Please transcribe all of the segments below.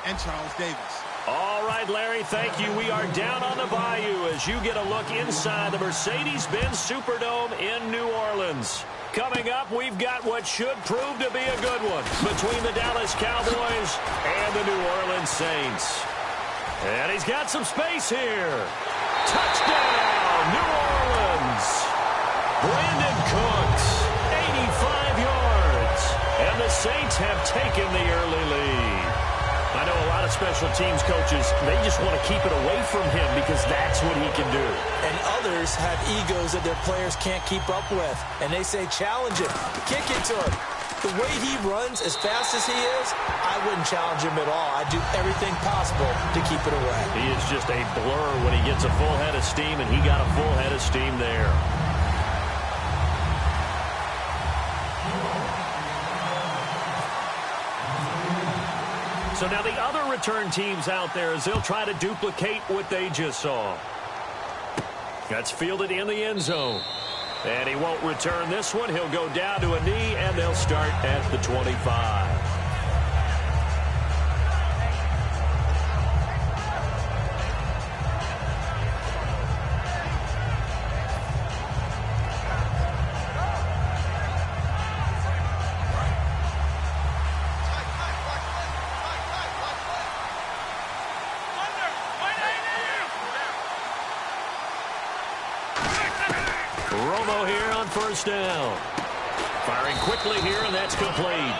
and Charles Davis. All right, Larry, thank you. We are down on the bayou as you get a look inside the Mercedes-Benz Superdome in New Orleans. Coming up, we've got what should prove to be a good one between the Dallas Cowboys and the New Orleans Saints. And he's got some space here. Touchdown, New Orleans. Brandon Cooks, 85 yards. And the Saints have taken the early lead. I know a lot of special teams coaches, they just want to keep it away from him because that's what he can do. And others have egos that their players can't keep up with. And they say, challenge him, kick it to him. The way he runs as fast as he is, I wouldn't challenge him at all. I'd do everything possible to keep it away. He is just a blur when he gets a full head of steam, and he got a full head of steam there. So now the other return teams out there as they'll try to duplicate what they just saw. That's fielded in the end zone. And he won't return this one. He'll go down to a knee, and they'll start at the 25. First down. Firing quickly here, and that's complete.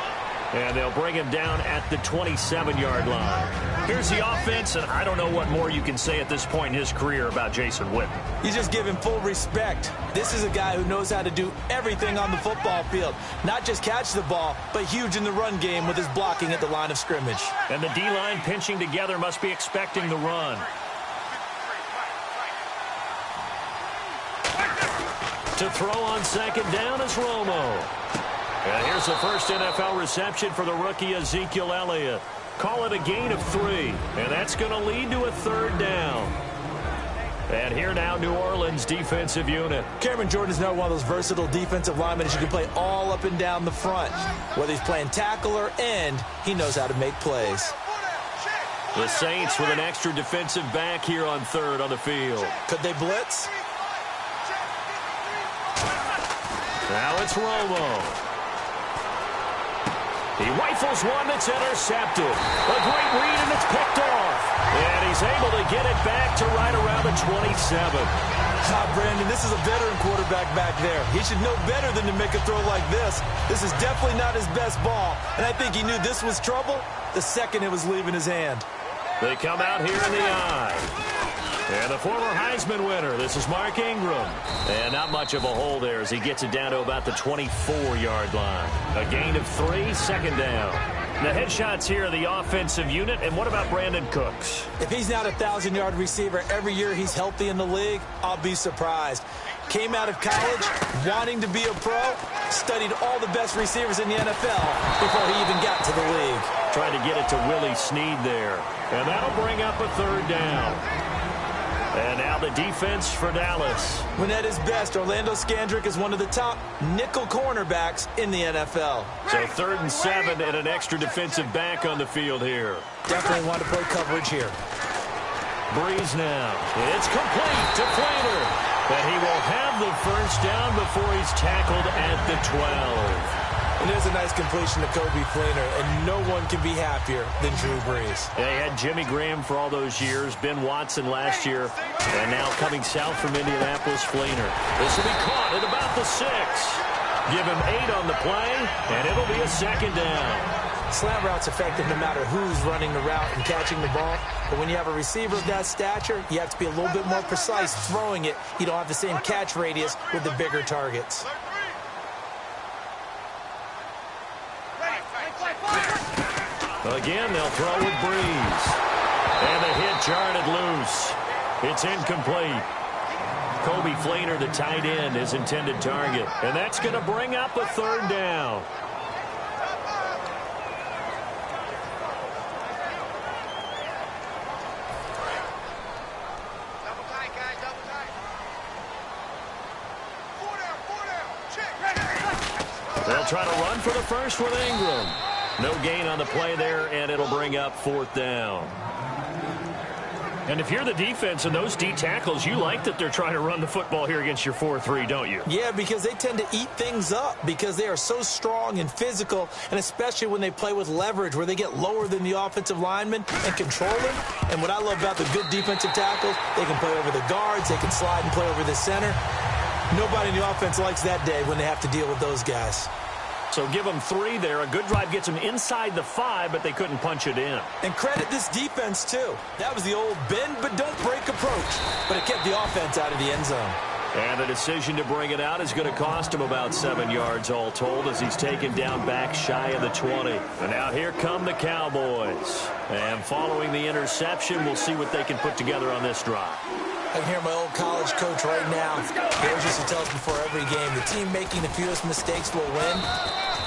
And they'll bring him down at the 27-yard line. Here's the offense, and I don't know what more you can say at this point in his career about Jason Witten. You just give him full respect. This is a guy who knows how to do everything on the football field. Not just catch the ball, but huge in the run game with his blocking at the line of scrimmage. And the D-line pinching together must be expecting the run. To throw on second down is Romo. And here's the first NFL reception for the rookie Ezekiel Elliott. Call it a gain of 3, and that's going to lead to a third down. And here now, New Orleans defensive unit. Cameron Jordan is now one of those versatile defensive linemen that you can play all up and down the front. Whether he's playing tackle or end, he knows how to make plays. The Saints with an extra defensive back here on third on the field. Could they blitz? Now it's Romo. He rifles one that's intercepted. A great read, and it's picked off. And he's able to get it back to right around the 27. Brandon, this is a veteran quarterback back there. He should know better than to make a throw like this. This is definitely not his best ball. And I think he knew this was trouble the second it was leaving his hand. They come out here in the eye. And the former Heisman winner, this is Mark Ingram. And not much of a hole there as he gets it down to about the 24-yard line. A gain of 3, second down. The headshots here are the offensive unit. And what about Brandon Cooks? If he's not a 1,000-yard receiver every year he's healthy in the league, I'll be surprised. Came out of college wanting to be a pro, studied all the best receivers in the NFL before he even got to the league. Trying to get it to Willie Snead there. And that'll bring up a third down. And now the defense for Dallas. When at his best, Orlando Scandrick is one of the top nickel cornerbacks in the NFL. So 3rd and 7 and an extra defensive back on the field here. Definitely want to play coverage here. Breeze now. It's complete to Fleener. And he will have the first down before he's tackled at the 12. And there's a nice completion to Kobe Fleener, and no one can be happier than Drew Brees. They had Jimmy Graham for all those years, Ben Watson last year, and now coming south from Indianapolis, Fleener. This will be caught at about the 6. Give him 8 on the play, and it'll be a second down. Slant route's effective no matter who's running the route and catching the ball. But when you have a receiver of that stature, you have to be a little bit more precise throwing it. You don't have the same catch radius with the bigger targets. Again, they'll throw with Breeze. And the hit jarred loose. It's incomplete. Kobe Fleener, the tight end, his intended target. And that's going to bring up a third down. They'll try to run for the first with Ingram. No gain on the play there, and it'll bring up 4th down. And if you're the defense and those D tackles, you like that they're trying to run the football here against your 4-3, don't you? Yeah, because they tend to eat things up because they are so strong and physical, and especially when they play with leverage where they get lower than the offensive linemen and control them. And what I love about the good defensive tackles, they can play over the guards, they can slide and play over the center. Nobody in the offense likes that day when they have to deal with those guys. So give them 3 there. A good drive gets them inside the 5, but they couldn't punch it in. And credit this defense, too. That was the old bend but don't break approach, but it kept the offense out of the end zone. And the decision to bring it out is going to cost him about 7 yards all told as he's taken down back shy of the 20. And now here come the Cowboys. And following the interception, we'll see what they can put together on this drive. I can hear my old college coach right now. He always used to tell us before every game, the team making the fewest mistakes will win.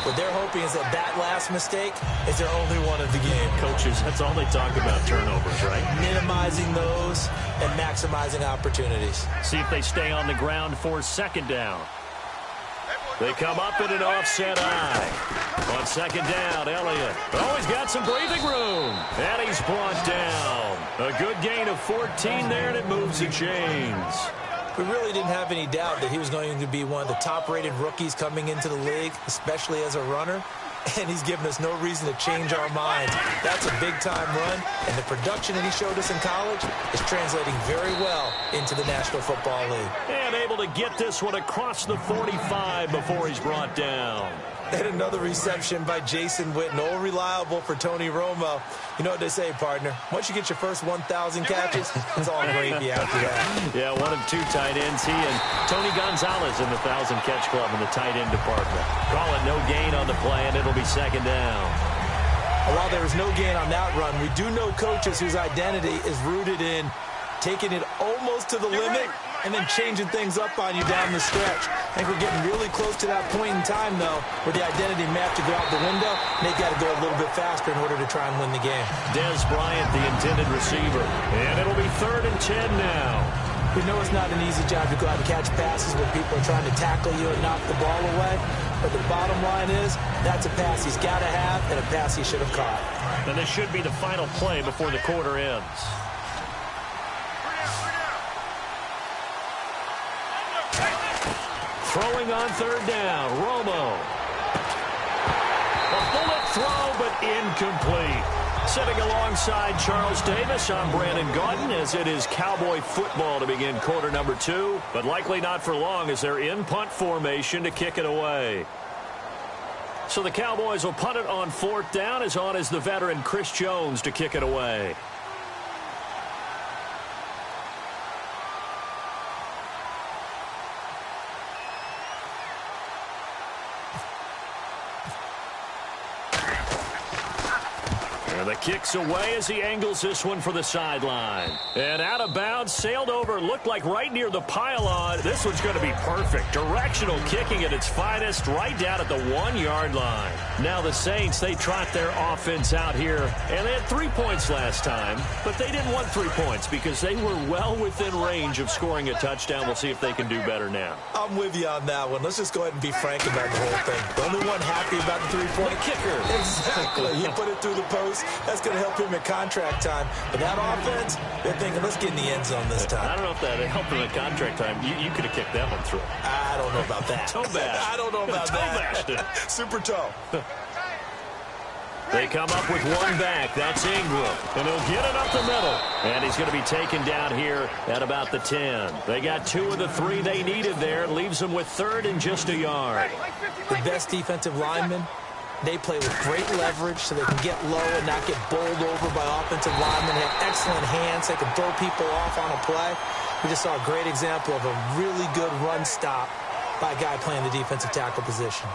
What they're hoping is that last mistake is their only one of the game. Coaches, that's all they talk about, turnovers, right? Minimizing those and maximizing opportunities. See if they stay on the ground for 2nd down. They come up in an offset eye. On 2nd down, Elliott. Oh, he's got some breathing room. And he's brought down. A good gain of 14 there, and it moves the chains. We really didn't have any doubt that he was going to be one of the top-rated rookies coming into the league, especially as a runner. And he's given us no reason to change our minds. That's a big-time run, and the production that he showed us in college is translating very well into the National Football League. And able to get this one across the 45 before he's brought down. And another reception by Jason Witten, all reliable for Tony Romo. You know what they say, partner? Once you get your first 1,000 catches, it's all gravy after that. Yeah, 1 of 2 tight ends. He and Tony Gonzalez in the 1,000-catch club in the tight end department. Call it no gain on the play, and it'll be 2nd down. While there was no gain on that run, we do know coaches whose identity is rooted in taking it almost to the limit and then changing things up on you down the stretch. I think we're getting really close to that point in time, though, where the identity may have to go out the window, and they've got to go a little bit faster in order to try and win the game. Des Bryant, the intended receiver. And it'll be 3rd and 10 now. We know it's not an easy job to go out and catch passes when people are trying to tackle you and knock the ball away. But the bottom line is, that's a pass he's got to have and a pass he should have caught. And this should be the final play before the quarter ends. Throwing on 3rd down, Romo. A bullet throw, but incomplete. Sitting alongside Charles Davis, I'm Brandon Gaudin, as it is Cowboy football to begin quarter number 2, but likely not for long as they're in punt formation to kick it away. So the Cowboys will punt it on 4th down, as on is the veteran Chris Jones to kick it away. The kick's away as he angles this one for the sideline. And out of bounds, sailed over, looked like right near the pylon. This one's going to be perfect. Directional kicking at its finest, right down at the 1-yard line. Now the Saints, they trot their offense out here. And they had 3 points last time, but they didn't want 3 points because they were well within range of scoring a touchdown. We'll see if they can do better now. I'm with you on that one. Let's just go ahead and be frank about the whole thing. The only one happy about the 3-point kicker. Exactly. He put it through the post. That's going to help him at contract time. But that offense, they're thinking, let's get in the end zone this time. I don't know if that helped him at contract time. You could have kicked that one through. I don't know about that. Toe bash. I don't know about that. Bashed. Super toe. They come up with one back. That's Ingram. And he'll get it up the middle. And he's going to be taken down here at about the 10. They got 2 of the 3 they needed there. Leaves them with 3rd and just a yard. The best defensive linemen, they play with great leverage so they can get low and not get bowled over by offensive linemen. They have excellent hands. They can throw people off on a play. We just saw a great example of a really good run stop by a guy playing the defensive tackle position.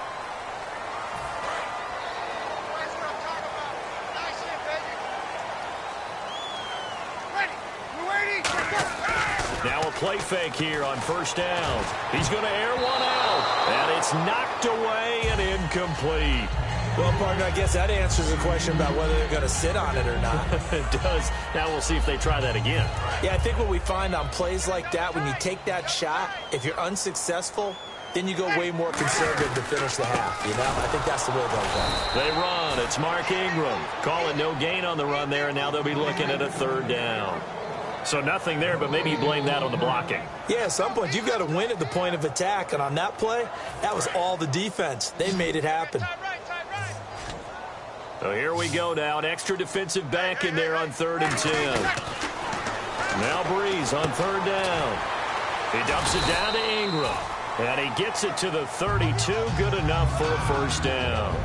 Now a play fake here on 1st down. He's going to air one out. And it's knocked away and incomplete. Well, partner, I guess that answers the question about whether they're going to sit on it or not. It does. Now we'll see if they try that again. Yeah, I think what we find on plays like that, when you take that shot, if you're unsuccessful, then you go way more conservative to finish the half, you know? I think that's the way they'll go. They run. It's Mark Ingram. Calling no gain on the run there, and now they'll be looking at a third down. So nothing there, but maybe you blame that on the blocking. Yeah, at some point, you've got to win at the point of attack. And on that play, that was all the defense. They made it happen. So here we go now. An extra defensive back in there on 3rd and 10. Now Breeze on 3rd down. He dumps it down to Ingram. And he gets it to the 32. Good enough for a first down.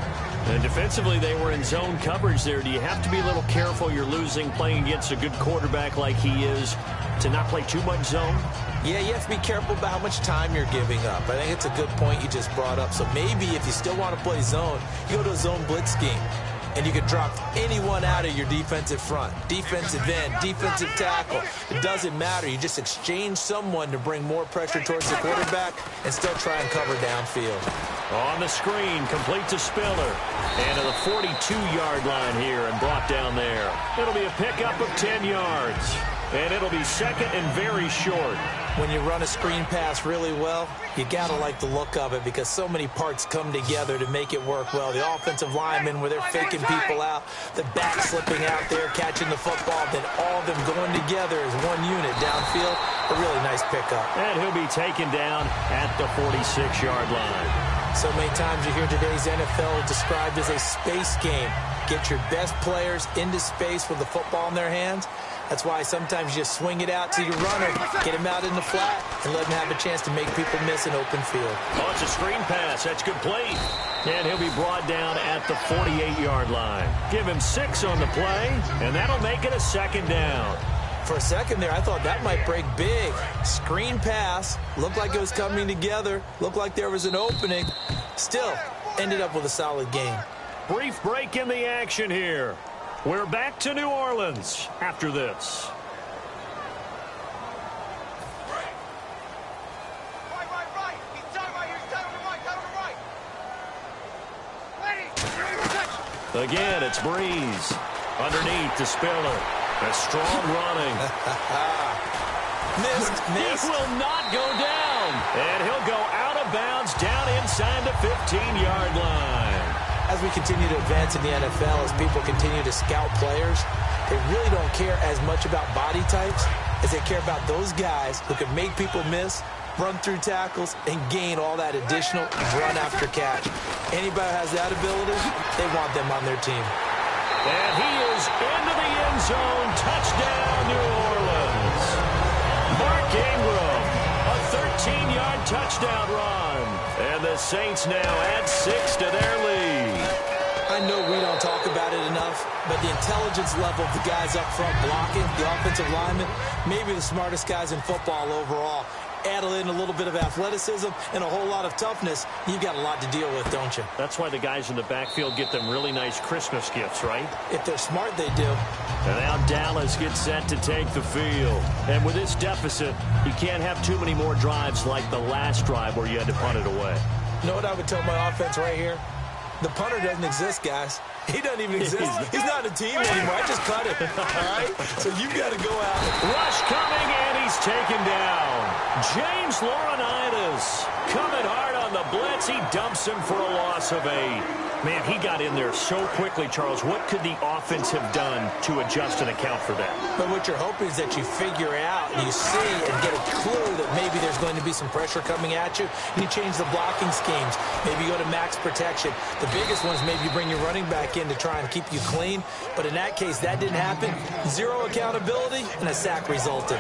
And defensively, they were in zone coverage there. Do you have to be a little careful? You're losing playing against a good quarterback like he is to not play too much zone? Yeah, you have to be careful about how much time you're giving up. I think it's a good point you just brought up. So maybe if you still want to play zone, you go to a zone blitz scheme. And you can drop anyone out of your defensive front, defensive end, defensive tackle. It doesn't matter. You just exchange someone to bring more pressure towards the quarterback and still try and cover downfield. On the screen, complete to Spiller. And to the 42-yard line here and brought down there. It'll be a pickup of 10 yards. And it'll be second and very short. When you run a screen pass really well, you got to like the look of it because so many parts come together to make it work well. The offensive linemen where they're faking people out, the back slipping out there, catching the football, then all of them going together as one unit downfield. A really nice pickup. And he'll be taken down at the 46-yard line. So many times you hear today's NFL described as a space game. Get your best players into space with the football in their hands. That's why sometimes you just swing it out to your runner, get him out in the flat, and let him have a chance to make people miss an open field. Oh, it's a screen pass. That's complete. And he'll be brought down at the 48-yard line. Give him 6 on the play, and that'll make it a second down. For a second there, I thought that might break big. Screen pass, looked like it was coming together, looked like there was an opening. Still, ended up with a solid game. Brief break in the action here. We're back to New Orleans after this. Again, it's Breeze. Underneath to Spiller. A strong running. Missed. He will not go down. And he'll go out of bounds down inside the 15-yard line. As we continue to advance in the NFL, as people continue to scout players, they really don't care as much about body types as they care about those guys who can make people miss, run through tackles, and gain all that additional run after catch. Anybody who has that ability, they want them on their team. And he is into the end zone. Touchdown, New Orleans. Mark Ingram, a 13-yard touchdown run. And the Saints now add 6 to their lead. I know we don't talk about it enough, but the intelligence level of the guys up front blocking, the offensive linemen, maybe the smartest guys in football overall. Add in a little bit of athleticism and a whole lot of toughness, you've got a lot to deal with, don't you? That's why the guys in the backfield get them really nice Christmas gifts, right? If they're smart, they do. And now Dallas gets set to take the field. And with this deficit, you can't have too many more drives like the last drive where you had to punt it away. You know what I would tell my offense right here? The punter doesn't exist, guys. He doesn't even exist. He's not a team anymore. I just cut him. All right? So you've got to go out. Rush coming, and he's taken down. James Laurinaitis coming hard on the blitz. He dumps him for a loss of 8. Man, he got in there so quickly, Charles. What could the offense have done to adjust and account for that? But what you're hoping is that you figure out, you see, and get a clue that maybe there's going to be some pressure coming at you, and you change the blocking schemes. Maybe you go to max protection. The biggest one is maybe you bring your running back in to try and keep you clean. But in that case, that didn't happen. 0 accountability, and a sack resulted.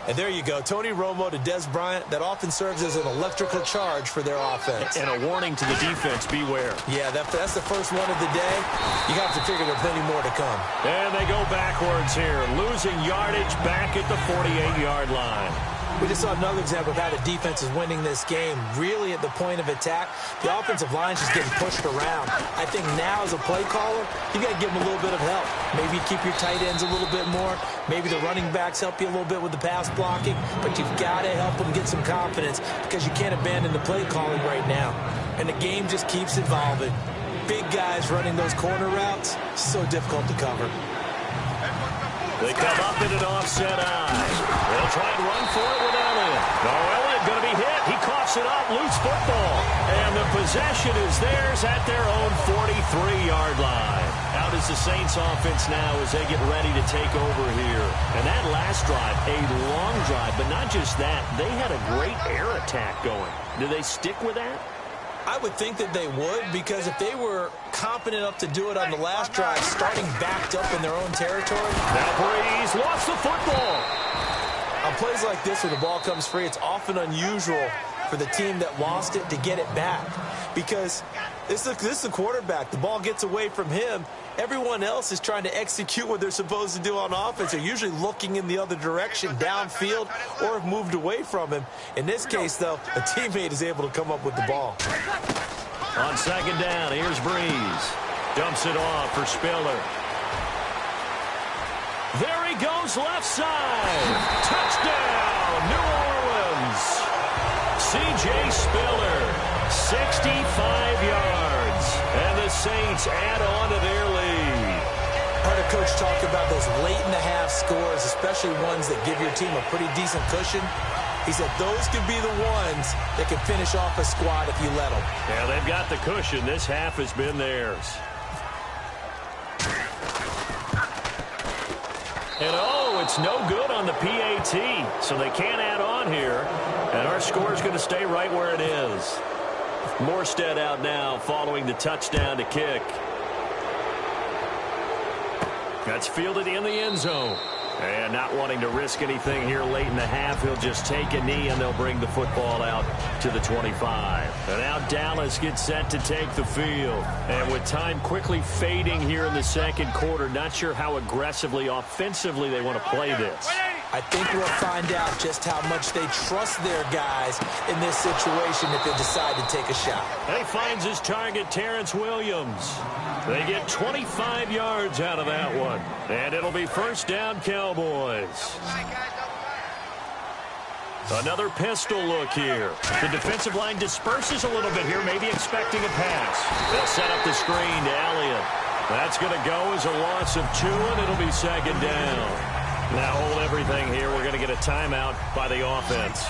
And there you go, Tony Romo to Des Bryant. That often serves as an electrical charge for their offense. And a warning to the defense, beware. Yeah, that's the first one of the day. You have to figure there's plenty more to come. And they go backwards here, losing yardage back at the 48-yard line. We just saw another example of how the defense is winning this game. Really at the point of attack, the offensive line's just getting pushed around. I think now as a play caller, you got to give them a little bit of help. Maybe keep your tight ends a little bit more. Maybe the running backs help you a little bit with the pass blocking. But you've got to help them get some confidence because you can't abandon the play calling right now. And the game just keeps evolving. Big guys running those corner routes, so difficult to cover. They come up in an offset eye. They'll try and run for it with Elliott. No, Elliott going to be hit. He coughs dumps it up, loose football. And the possession is theirs at their own 43-yard line. How does the Saints offense now as they get ready to take over here? And that last drive, a long drive, but not just that. They had a great air attack going. Do they stick with that? I would think that they would, because if they were competent enough to do it on the last drive, starting backed up in their own territory. Now Breeze lost the football. On plays like this where the ball comes free, it's often unusual for the team that lost it to get it back, because this is the quarterback. The ball gets away from him. Everyone else is trying to execute what they're supposed to do on offense. They're usually looking in the other direction, downfield, or have moved away from him. In this case, though, a teammate is able to come up with the ball. On second down, here's Breeze. Dumps it off for Spiller. There he goes, left side. Touchdown, New Orleans. C.J. Spiller, 65 yards. And the Saints add on to their lead. I heard a coach talk about those late-in-the-half scores, especially ones that give your team a pretty decent cushion. He said those could be the ones that can finish off a squad if you let them. Yeah, they've got the cushion. This half has been theirs. And oh, it's no good on the PAT, so they can't add on here. And our score is going to stay right where it is. Morstead out now following the touchdown to kick. That's fielded in the end zone. And not wanting to risk anything here late in the half, he'll just take a knee and they'll bring the football out to the 25. And now Dallas gets set to take the field. And with time quickly fading here in the second quarter, not sure how aggressively, offensively they want to play this. I think we'll find out just how much they trust their guys in this situation if they decide to take a shot. And he finds his target, Terrence Williams. They get 25 yards out of that one. And it'll be first down, Cowboys. Another pistol look here. The defensive line disperses a little bit here, maybe expecting a pass. They'll set up the screen to Elliott. That's going to go as a loss of 2, and it'll be second down. Now hold everything here. We're going to get a timeout by the offense.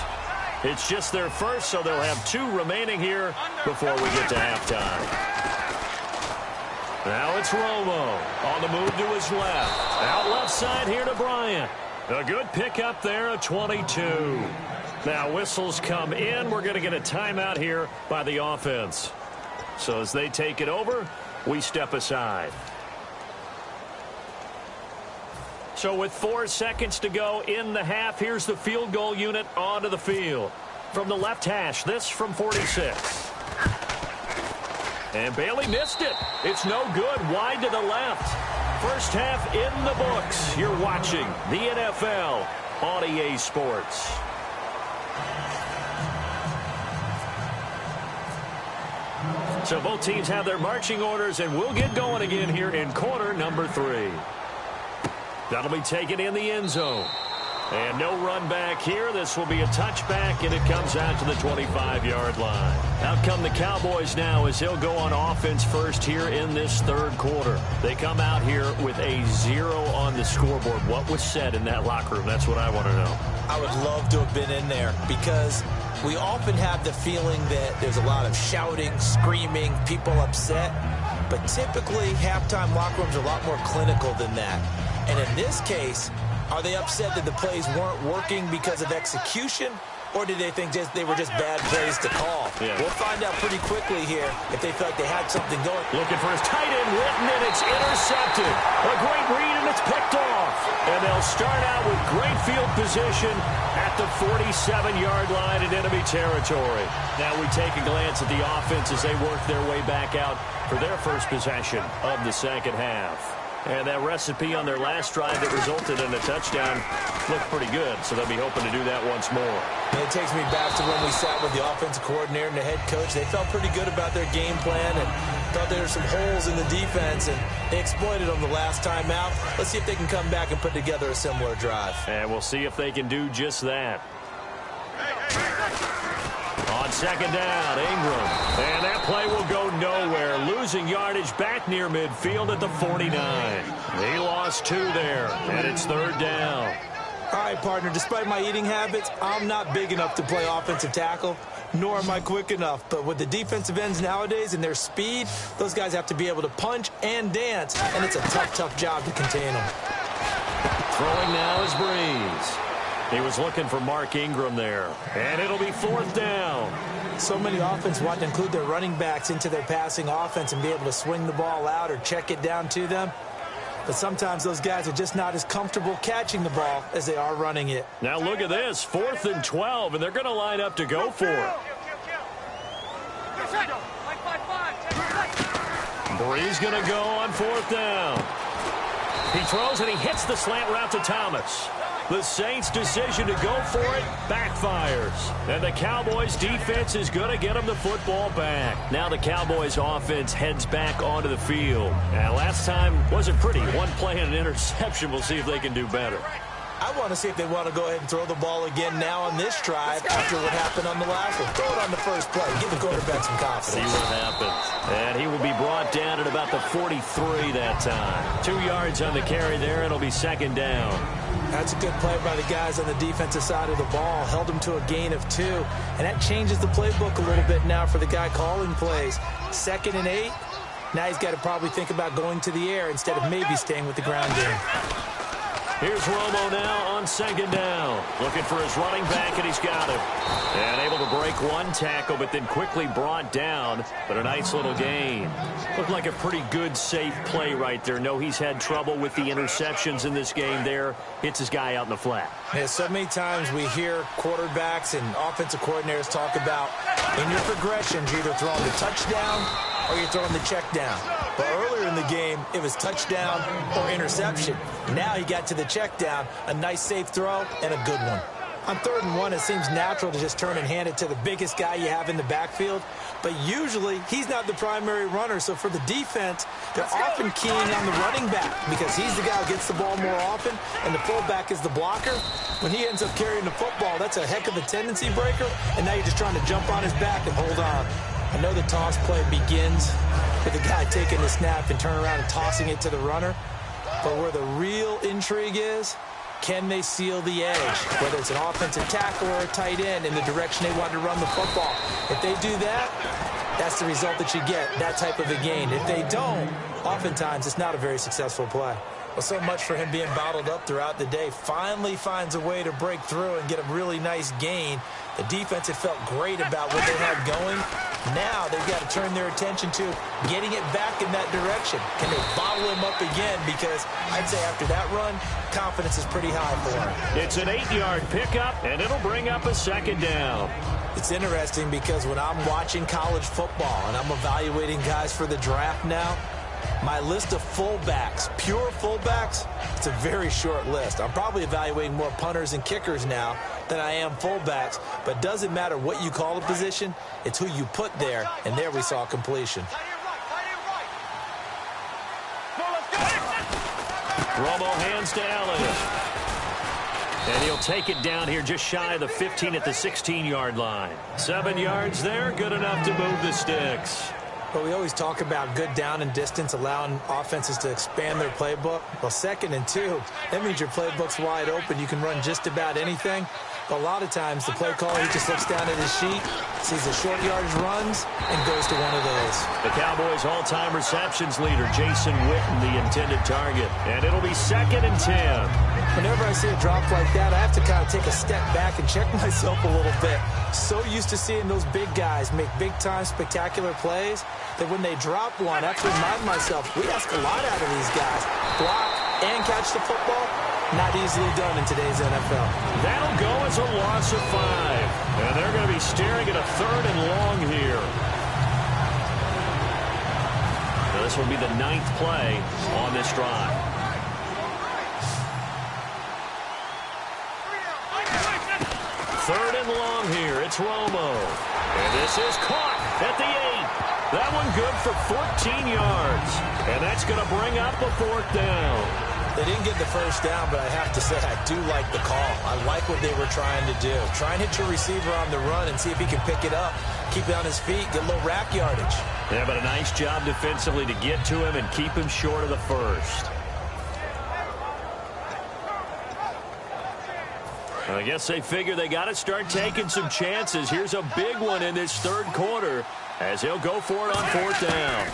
It's just their first, so they'll have 2 remaining here before we get to halftime. Now it's Romo on the move to his left. Out left side here to Bryant. A good pickup there, a 22. Now whistles come in. We're going to get a timeout here by the offense. So as they take it over, we step aside. So with 4 seconds to go in the half, here's the field goal unit onto the field. From the left hash, this from 46. And Bailey missed it. It's no good. Wide to the left. First half in the books. You're watching the NFL on EA Sports. So both teams have their marching orders, and we'll get going again here in quarter number 3. That'll be taken in the end zone. And no run back here. This will be a touchback, and it comes out to the 25-yard line. Out come the Cowboys now as they'll go on offense first here in this third quarter. They come out here with a 0 on the scoreboard. What was said in that locker room? That's what I want to know. I would love to have been in there, because we often have the feeling that there's a lot of shouting, screaming, people upset. But typically, halftime locker rooms are a lot more clinical than that. And in this case, are they upset that the plays weren't working because of execution, or did they think they were just bad plays to call? Yeah. We'll find out pretty quickly here if they felt like they had something going. Looking for his tight end, Witten, and it's intercepted. A great read, and it's picked off. And they'll start out with great field position at the 47-yard line in enemy territory. Now we take a glance at the offense as they work their way back out for their first possession of the second half. And that recipe on their last drive that resulted in a touchdown looked pretty good, so they'll be hoping to do that once more. And it takes me back to when we sat with the offensive coordinator and the head coach. They felt pretty good about their game plan and thought there were some holes in the defense, and they exploited them the last time out. Let's see if they can come back and put together a similar drive. And we'll see if they can do just that. On second down, Ingram. And that play will go nowhere. Losing yardage back near midfield at the 49. He lost 2 there, and it's third down. All right, partner, despite my eating habits, I'm not big enough to play offensive tackle, nor am I quick enough. But with the defensive ends nowadays and their speed, those guys have to be able to punch and dance, and it's a tough, tough job to contain them. Throwing now is Breeze. He was looking for Mark Ingram there, and it'll be 4th down. So many offenses want to include their running backs into their passing offense and be able to swing the ball out or check it down to them. But sometimes those guys are just not as comfortable catching the ball as they are running it. Now look at this, 4th and 12, and they're going to line up to go for it. Breeze going to go on 4th down. He throws and he hits the slant route to Thomas. The Saints' decision to go for it backfires. And the Cowboys' defense is going to get them the football back. Now the Cowboys' offense heads back onto the field. And last time wasn't pretty. One play and an interception. We'll see if they can do better. I want to see if they want to go ahead and throw the ball again now on this drive after what happened on the last one. Throw it on the first play. Give the quarterback some confidence. See what happens. And he will be brought down at about the 43 that time. 2 yards on the carry there. It'll be 2nd down. That's a good play by the guys on the defensive side of the ball. Held him to a gain of 2. And that changes the playbook a little bit now for the guy calling plays. 2nd and 8. Now he's got to probably think about going to the air instead of maybe staying with the ground game. Here's Romo now on 2nd down. Looking for his running back, and he's got him. And able to break one tackle, but then quickly brought down. But a nice little gain. Looked like a pretty good, safe play right there. No, he's had trouble with the interceptions in this game there. Hits his guy out in the flat. Yeah, so many times we hear quarterbacks and offensive coordinators talk about in your progressions, you're either throwing the touchdown or you're throwing the check down. But earlier in the game, it was touchdown or interception. Now he got to the check down, a nice safe throw, and a good one. On 3rd and 1, it seems natural to just turn and hand it to the biggest guy you have in the backfield. But usually, he's not the primary runner. So for the defense, they're often keying on the running back because he's the guy who gets the ball more often, and the fullback is the blocker. When he ends up carrying the football, that's a heck of a tendency breaker, and now you're just trying to jump on his back and hold on. I know the toss play begins with the guy taking the snap and turning around and tossing it to the runner. But where the real intrigue is, can they seal the edge, whether it's an offensive tackle or a tight end in the direction they want to run the football? If they do that, that's the result that you get, that type of a gain. If they don't, oftentimes it's not a very successful play. Well, so much for him being bottled up throughout the day. Finally finds a way to break through and get a really nice gain. The defense had felt great about what they had going. Now they've got to turn their attention to getting it back in that direction. Can they bottle him up again? Because I'd say after that run, confidence is pretty high for him. It's an 8-yard pickup, and it'll bring up a 2nd down. It's interesting because when I'm watching college football and I'm evaluating guys for the draft now, my list of fullbacks, pure fullbacks, it's a very short list. I'm probably evaluating more punters and kickers now than I am fullbacks, but it doesn't matter what you call a position, it's who you put there, and there we saw completion. Romo hands to Elliott. And he'll take it down here just shy of the 15 at the 16-yard line. 7 yards there, good enough to move the sticks. But we always talk about good down and distance, allowing offenses to expand their playbook. Well, 2nd and 2, that means your playbook's wide open. You can run just about anything. But a lot of times, the play caller, he just looks down at his sheet, sees the short yardage runs, and goes to one of those. The Cowboys' all-time receptions leader, Jason Witten, the intended target. And it'll be 2nd and 10. Whenever I see a drop like that, I have to kind of take a step back and check myself a little bit. So used to seeing those big guys make big-time spectacular plays that when they drop one, I have to remind myself, we ask a lot out of these guys. Block and catch the football, not easily done in today's NFL. That'll go as a loss of 5. And they're going to be staring at a 3rd and long here. Now this will be the 9th play on this drive. Third and long here. It's Romo. And this is caught at the 8. That one good for 14 yards. And that's going to bring up a 4th down. They didn't get the first down, but I have to say I do like the call. I like what they were trying to do. Try and hit your receiver on the run and see if he can pick it up, keep it on his feet, get a little rack yardage. Yeah, but a nice job defensively to get to him and keep him short of the first. I guess they figure they got to start taking some chances. Here's a big one in this third quarter as he'll go for it on fourth down.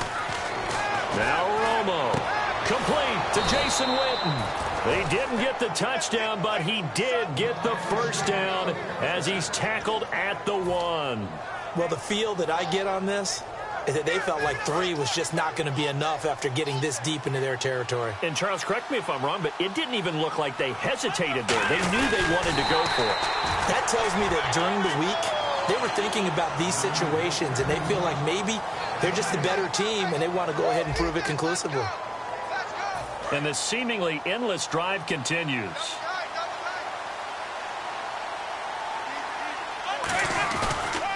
Now Romo. Complete to Jason Witten. They didn't get the touchdown, but he did get the first down as he's tackled at the 1. Well, the feel that I get on this is that they felt like 3 was just not going to be enough after getting this deep into their territory. And, Charles, correct me if I'm wrong, but it didn't even look like they hesitated there. They knew they wanted to go for it. That tells me that during the week, they were thinking about these situations, and they feel like maybe they're just the better team, and they want to go ahead and prove it conclusively. And the seemingly endless drive continues.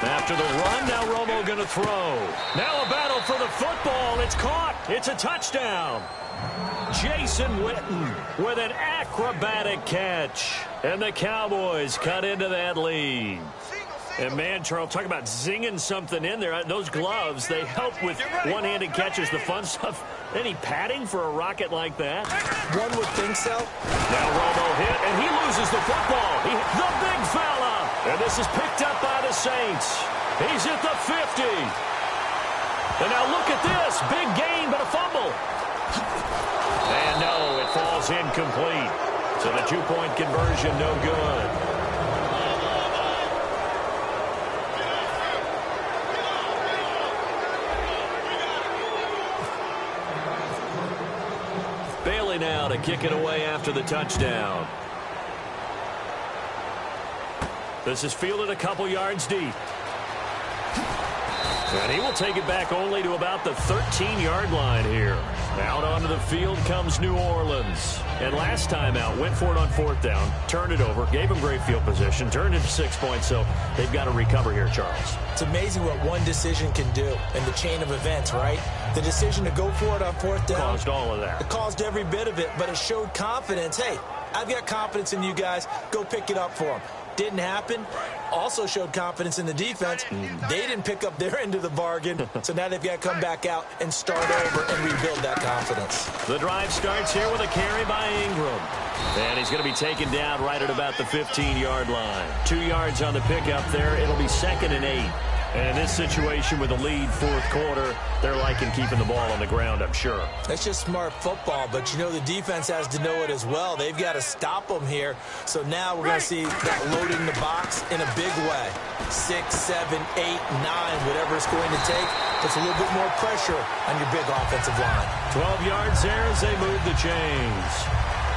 After the run, now Romo going to throw. Now a battle for the football. It's caught. It's a touchdown. Jason Witten with an acrobatic catch. And the Cowboys cut into that lead. And, man, Charles, talk about zinging something in there. Those gloves, they help with one-handed catches, the fun stuff. Any padding for a rocket like that? One would think so. Now Romo hit, and he loses the football. The big fella. And this is picked up by the Saints. He's at the 50. And now look at this. Big gain, but a fumble. And no, it falls incomplete. So the two-point conversion, no good. Bailey now to kick it away after the touchdown. This is fielded a couple yards deep. And he will take it back only to about the 13-yard line here. Out onto the field comes New Orleans. And last time out, went for it on fourth down, turned it over, gave him great field position, turned it to 6 points, so they've got to recover here, Charles. It's amazing what one decision can do in the chain of events, right? The decision to go for it on fourth down. Caused all of that. It caused every bit of it, but it showed confidence. Hey, I've got confidence in you guys. Go pick it up for them. Didn't happen. Also showed confidence in the defense. They didn't pick up their end of the bargain, so now they've got to come back out and start over and rebuild that confidence. The drive starts here with a carry by Ingram. And he's going to be taken down right at about the 15-yard line. 2 yards on the pickup there. It'll be 2nd and 8. And in this situation with a lead fourth quarter, they're liking keeping the ball on the ground, I'm sure. That's just smart football, but you know the defense has to know it as well. They've got to stop them here. So now we're going to see that loading the box in a big way. 6, 7, 8, 9, whatever it's going to take. Puts a little bit more pressure on your big offensive line. 12 yards there as they move the chains.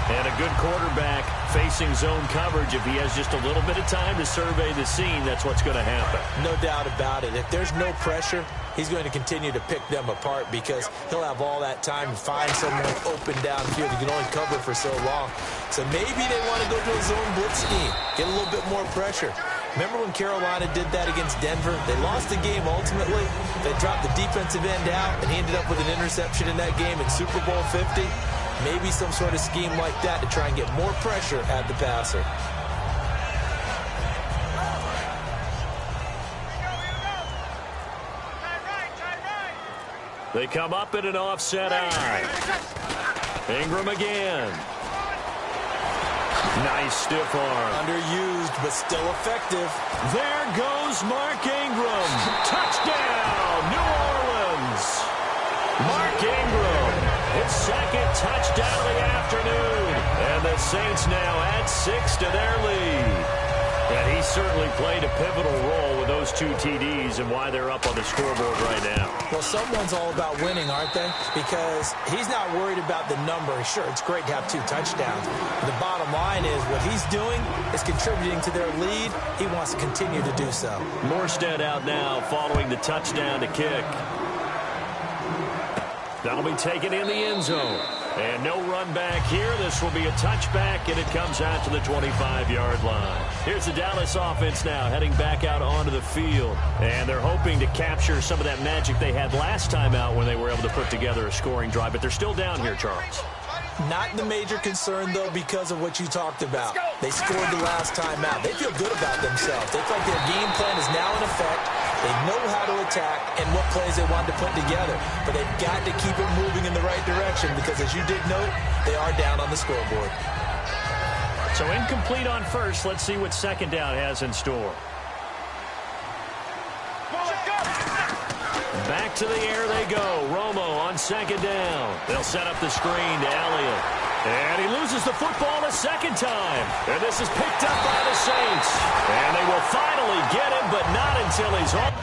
And a good quarterback facing zone coverage. If he has just a little bit of time to survey the scene, that's what's going to happen. No doubt about it. If there's no pressure, he's going to continue to pick them apart because he'll have all that time to find someone open downfield. He can only cover for so long. So maybe they want to go to a zone blitz scheme, get a little bit more pressure. Remember when Carolina did that against Denver? They lost the game ultimately. They dropped the defensive end out, and he ended up with an interception in that game in Super Bowl 50. Maybe some sort of scheme like that to try and get more pressure at the passer. They come up in an offset eye. Ingram again. Nice stiff arm. Underused, but still effective. There goes Mark Ingram. Touchdown, New Orleans. Mark Ingram. His second touchdown of the afternoon. And the Saints now add 6 to their lead. And he certainly played a pivotal role with those 2 TDs and why they're up on the scoreboard right now. Well, someone's all about winning, aren't they? Because he's not worried about the number. Sure, it's great to have 2 touchdowns. The bottom line is what he's doing is contributing to their lead. He wants to continue to do so. Morstead out now following the touchdown to kick. That'll be taken in the end zone. And no run back here. This will be a touchback, and it comes out to the 25-yard line. Here's the Dallas offense now heading back out onto the field. And they're hoping to capture some of that magic they had last time out when they were able to put together a scoring drive. But they're still down here, Charles. Not the major concern, though, because of what you talked about. They scored the last time out. They feel good about themselves. They feel like their game plan is now in effect. They know how to attack and what plays they want to put together. But they've got to keep it moving in the right direction because, as you did note, they are down on the scoreboard. So incomplete on first. Let's see what second down has in store. Back to the air they go. Romo on second down. They'll set up the screen to Elliott. And he loses the football a second time. And this is picked up by the Saints. And they will finally get him, but not until he's on.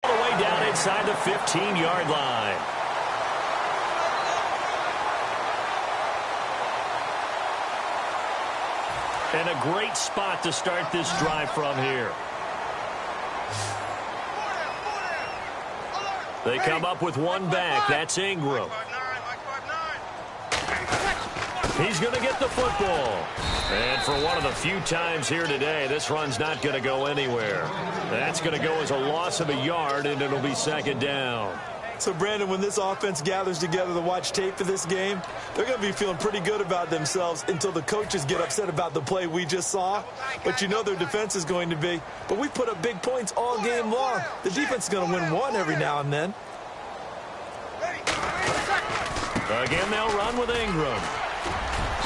All the way down inside the 15-yard line. And a great spot to start this drive from here. They come up with one back. That's Ingram. He's going to get the football. And for one of the few times here today, this run's not going to go anywhere. That's going to go as a loss of a yard, and it'll be second down. So, Brandon, when this offense gathers together to watch tape for this game, they're going to be feeling pretty good about themselves until the coaches get upset about the play we just saw. But you know their defense is going to be. But we put up big points all game long. The defense is going to win one every now and then. Again, they'll run with Ingram.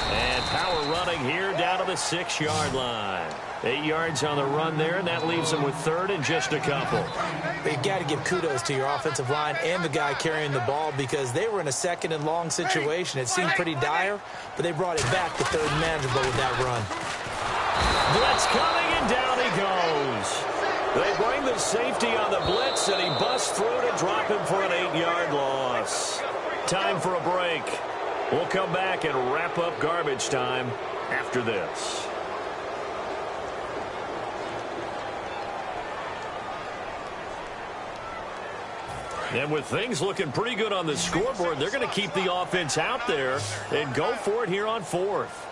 And power running here down to the 6-yard line. 8 yards on the run there, and that leaves them with third and just a couple. You've got to give kudos to your offensive line and the guy carrying the ball because they were in a second and long situation. It seemed pretty dire, but they brought it back to third and manageable with that run. Blitz coming, and down he goes. They bring the safety on the blitz, and he busts through to drop him for an 8-yard loss. Time for a break. We'll come back and wrap up garbage time after this. And with things looking pretty good on the scoreboard, they're going to keep the offense out there and go for it here on fourth.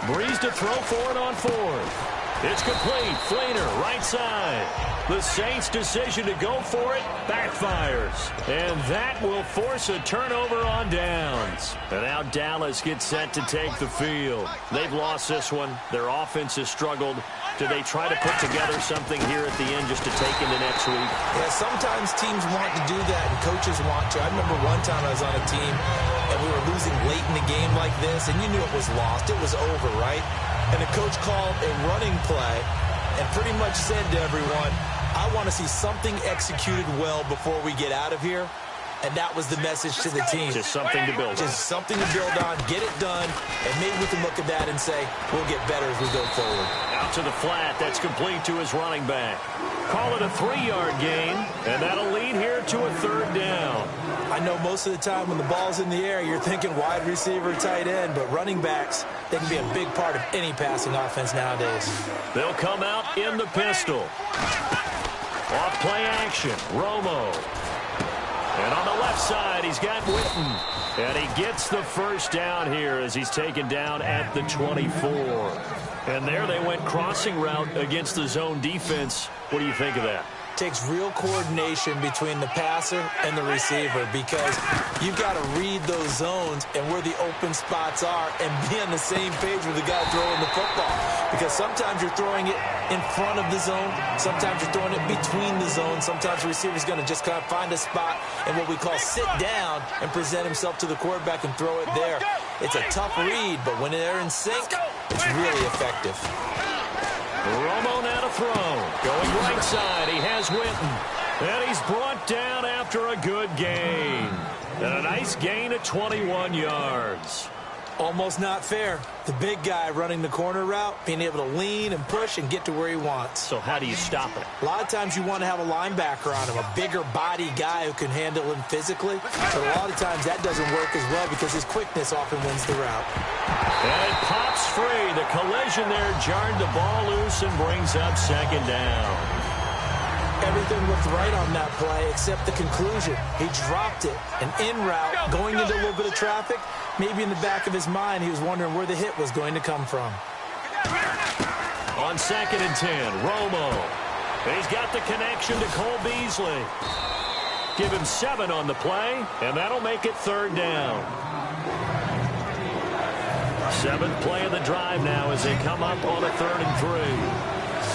Breeze to throw for it on fourth. It's complete. Flainer, right side. The Saints' decision to go for it backfires. And that will force a turnover on downs. And now Dallas gets set to take the field. They've lost this one. Their offense has struggled. Do they try to put together something here at the end just to take into next week? Yeah, sometimes teams want to do that and coaches want to. I remember one time I was on a team and we were losing late in the game like this, and you knew it was lost. It was over, right? And the coach called a running play and pretty much said to everyone, I want to see something executed well before we get out of here. And that was the message to the team. Just something to build on. Just something to build on, get it done, and maybe we can look at that and say, we'll get better as we go forward. Out to the flat, that's complete to his running back. Call it a 3-yard gain, and that'll lead here to a third down. I know most of the time when the ball's in the air, you're thinking wide receiver, tight end, but running backs, they can be a big part of any passing offense nowadays. They'll come out in the pistol. Off play action, Romo. And on the left side, he's got Witten. And he gets the first down here as he's taken down at the 24. And there they went crossing route against the zone defense. What do you think of that? Takes real coordination between the passer and the receiver because you've got to read those zones and where the open spots are and be on the same page with the guy throwing the football. Because sometimes you're throwing it in front of the zone. Sometimes you're throwing it between the zones. Sometimes the receiver's going to just kind of find a spot and what we call sit down and present himself to the quarterback and throw it there. It's a tough read, but when they're in sync, it's really effective. Romo now to throw. Going right side, he has Witten. And he's brought down after a good gain. And a nice gain of 21 yards. Almost not fair. The big guy running the corner route, being able to lean and push and get to where he wants. So how do you stop it? A lot of times you want to have a linebacker on him, a bigger body guy who can handle him physically. But a lot of times that doesn't work as well because his quickness often wins the route. And it pops free. The collision there jarred the ball loose and brings up second down. Everything looked right on that play except the conclusion. He dropped it. An in route, going into a little bit of traffic. Maybe in the back of his mind, he was wondering where the hit was going to come from. On 2nd and 10, Romo. He's got the connection to Cole Beasley. Give him 7 on the play, and that'll make it 3rd down. 7th play of the drive now as they come up on a 3rd and 3.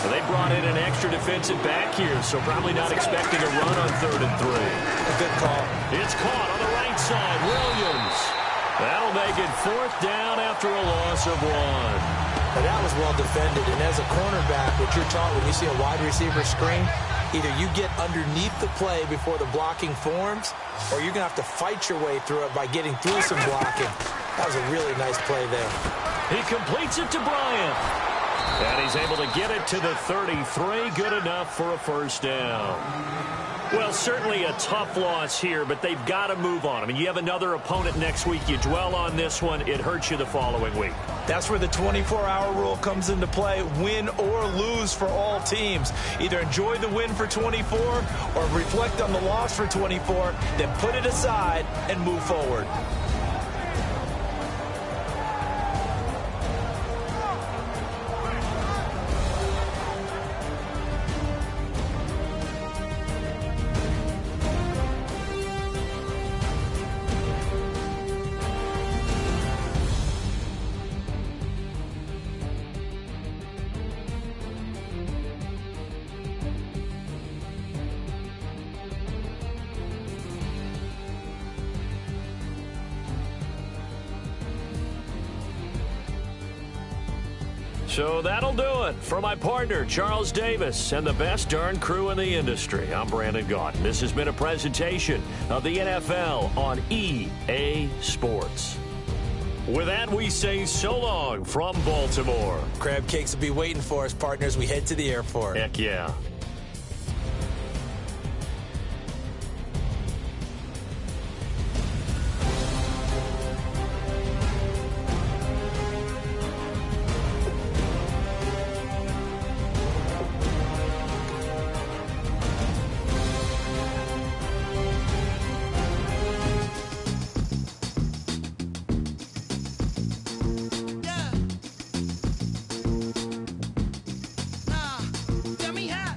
Well, they brought in an extra defensive back here, so probably not expecting a run on 3rd and 3. A good call. It's caught on the right side. Williams. That'll make it 4th down after a loss of 1. But that was well defended, and as a cornerback, what you're taught when you see a wide receiver screen, either you get underneath the play before the blocking forms, or you're going to have to fight your way through it by getting through some blocking. That was a really nice play there. He completes it to Bryant. And he's able to get it to the 33. Good enough for a 1st down. Well, certainly a tough loss here, but they've got to move on. I mean, you have another opponent next week. You dwell on this one, it hurts you the following week. That's where the 24-hour rule comes into play, win or lose for all teams. Either enjoy the win for 24 or reflect on the loss for 24, then put it aside and move forward. So that'll do it for my partner, Charles Davis, and the best darn crew in the industry. I'm Brandon Gaudin. This has been a presentation of the NFL on EA Sports. With that, we say so long from Baltimore. Crab cakes will be waiting for us, partners. We head to the airport. Heck yeah. Tell me how.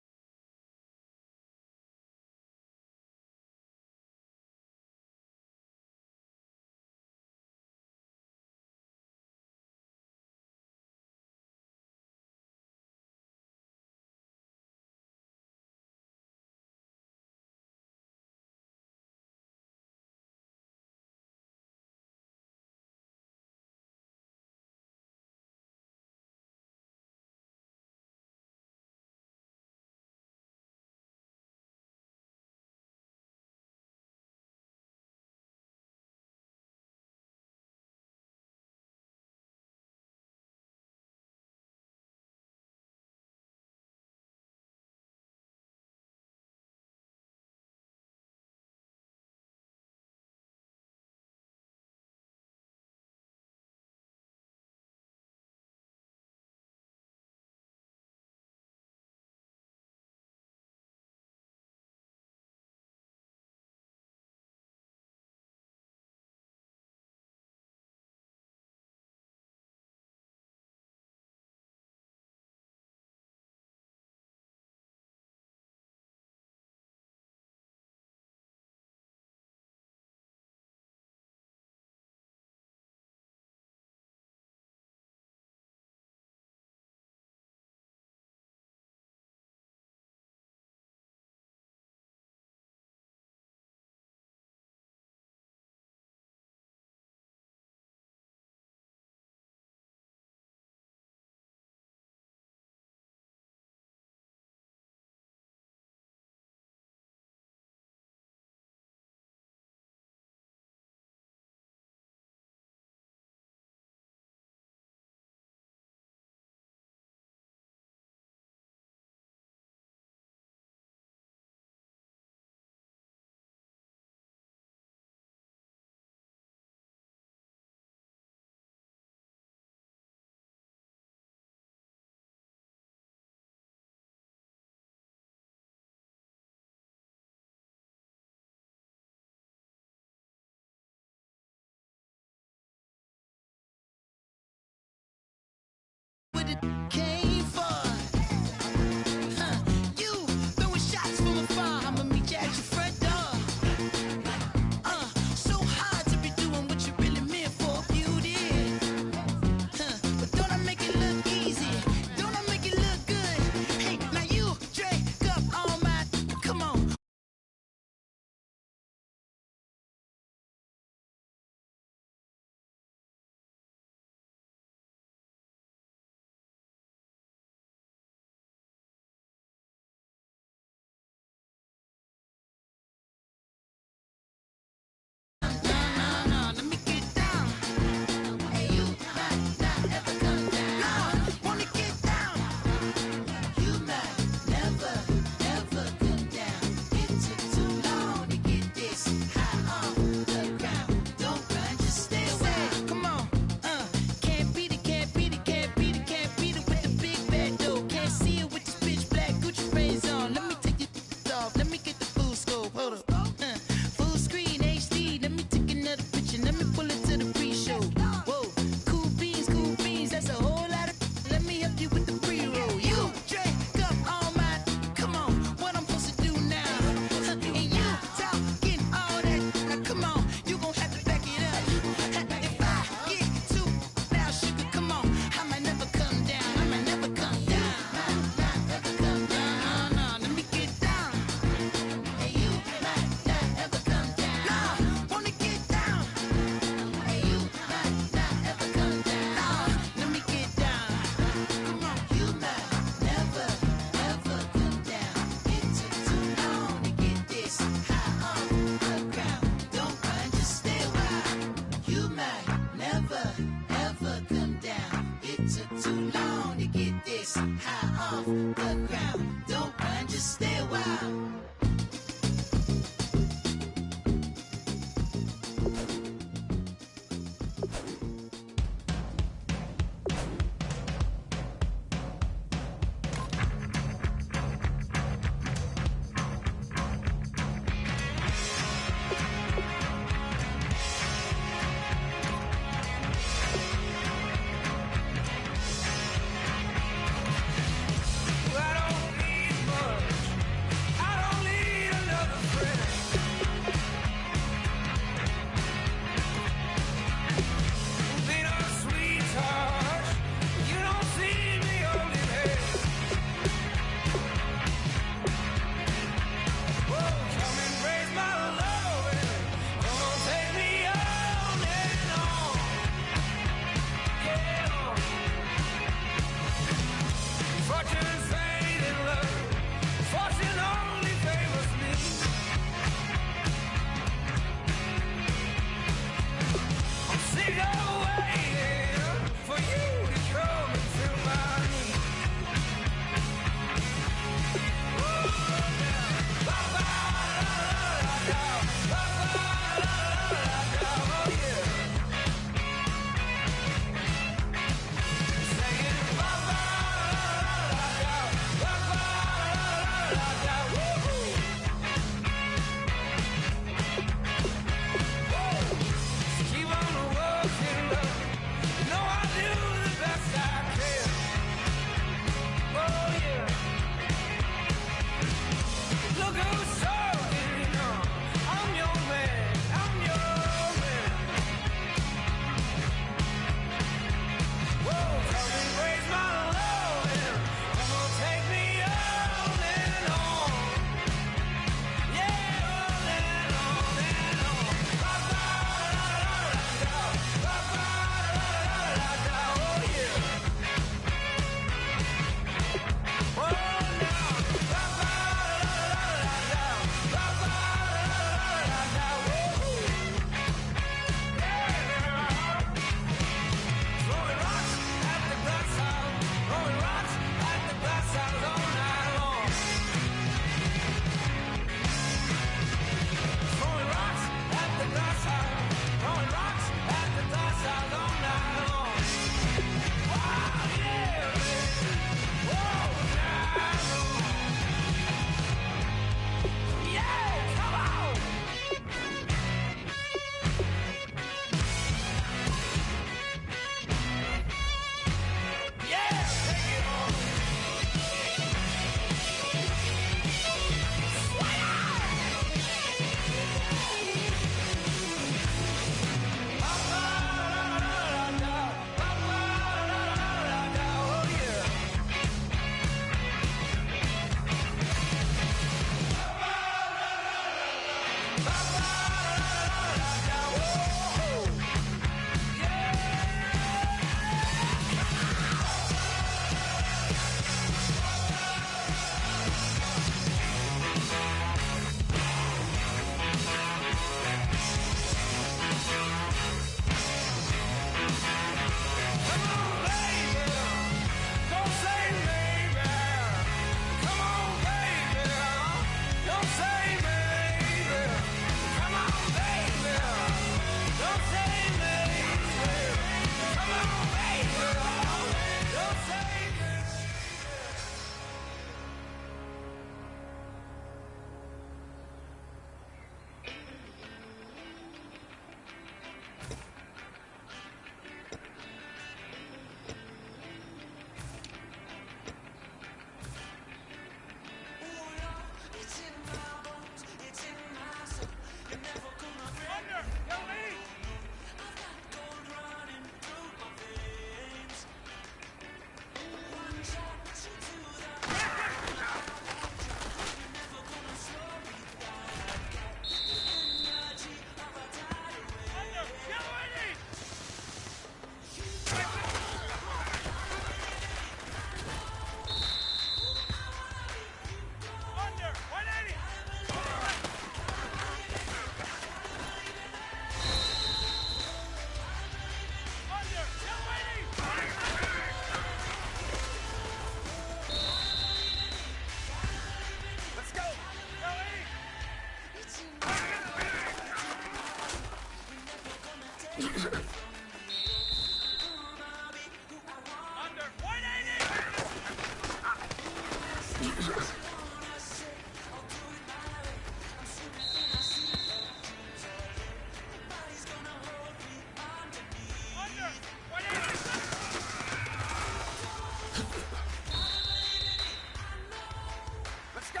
Let's go.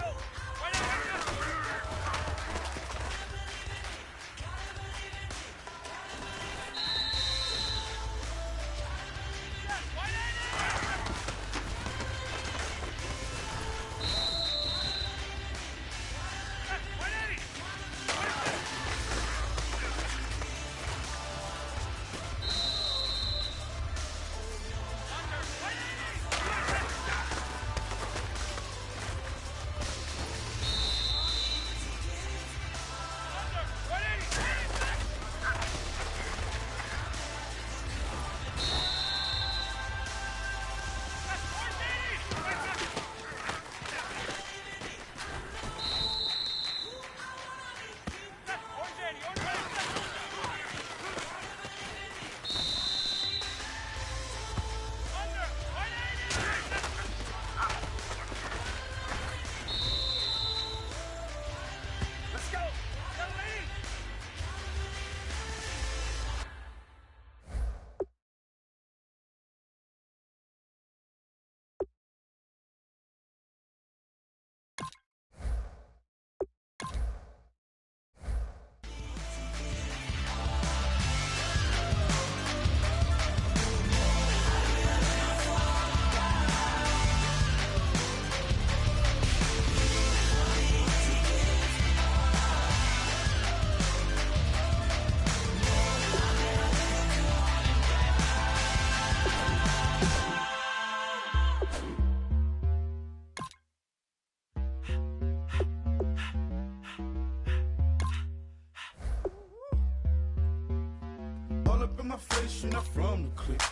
All up in my face, you're not from the clique.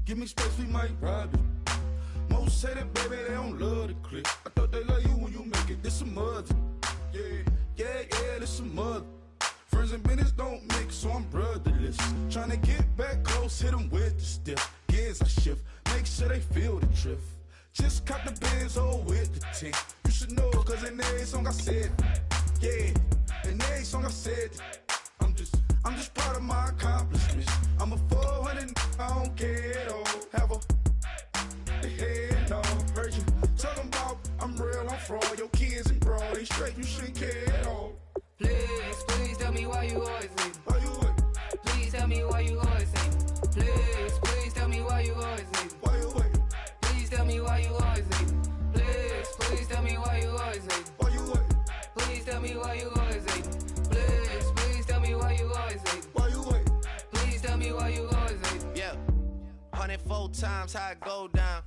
Give me space, we might ride it. Most say that, baby, they don't love the clique. I thought they love you when you make it. This some mother. Yeah, this some mother. Friends and business don't mix, so I'm brotherless. Tryna get back close, hit them with the stiff. Gears I shift, make sure they feel the drift. Just caught the Benz, with the tint. You should know, cause in every song I said, yeah, in every song I said, I'm just proud of my accomplishments. I'm a 400, I don't care at all. Have a head on. Heard you talking about I'm real, I'm fraud. Your kids and bro, they straight, you shouldn't care at all. Please tell me why you always leave. Why you what? Please tell me why you always leave. Please tell me why you always leave. Why you what? Please tell me why you always leave. Please tell me why you always leave. Why you what? Please tell me why you always leave. Please tell me why you always leave. Why you what? Please tell me why you always leave. Yeah, 104 times how it go down.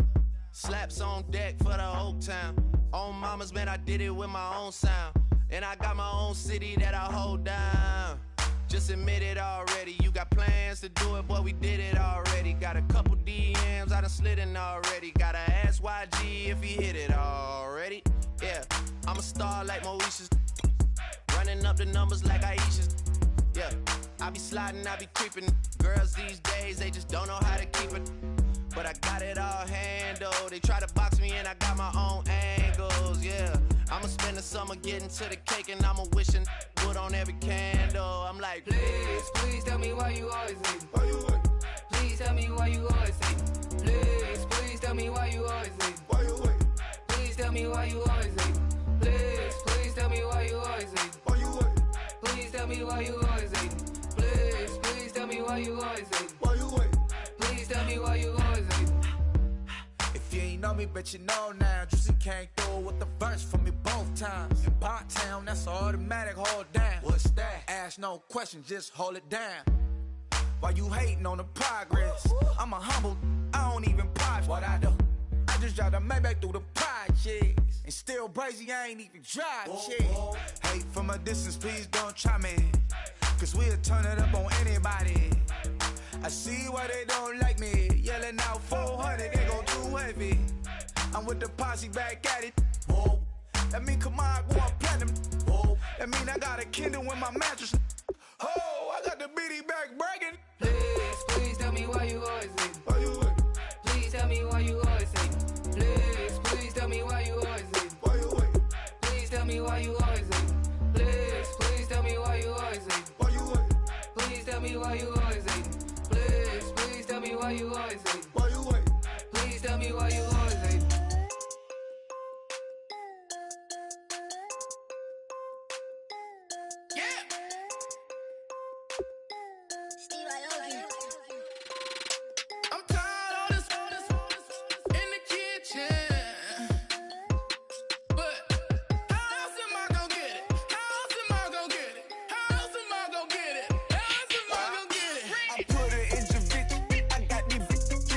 Slaps on deck for the whole town. On mamas, man, I did it with my own sound. And I got my own city that I hold down. Just admit it already. You got plans to do it, boy, we did it already. Got a couple DMs, I done slid in already. Gotta ask YG if he hit it already. Yeah, I'm a star like Moesha's. Running up the numbers like Aisha's. Yeah, I be sliding, I be creeping. Girls these days, they just don't know how to keep it. But I got it all handled. They try to box me in, I got my own angles, yeah. I'ma spend the summer getting to the cake and I'ma wishing wood on every candle. I'm like, Please tell me why you always leave. Why you what? Please tell me why you always leave. Please tell me why you always leave. Why you what? Please tell me why you always leave. Please tell me why you always leave. Why you what? Please tell me why you always leave. Please tell me why you always leave. Why you what? Please tell me why you always leave. If you ain't know me, bet you know now. Juicy came through with the verse for me both times. In Pot Town, that's automatic, hold down. What's that? Ask no question, just hold it down. Why you hating on the progress? I'm a humble, I don't even pause what I do. I just drive the Maybach through the projects. And still brazy, I ain't even drive shit. Hate from a distance, please don't try me. Cause we'll turn it up on anybody. I see why they don't like me. Yelling out 400, they go too heavy. I'm with the posse back at it. Whoa. That mean come on, go on platinum. Whoa. That mean I got a Kindle in my mattress. Oh, I got the BD back bragging. Please tell me why you always leave. Why you what? Please tell me why you always leave. Please tell me why you always leave. Why you what? Please tell me why you always leave. Please tell me why you always leave. Why you what? Please tell me why you always leave. Please always hating? Why you wait? Please tell me why you always hating? I'm tired of this in the kitchen. But how else am I gonna get it? How else am I gonna get it? How else am I gonna get it? How else am I gonna get it? I put her in Javicia. I got these bitches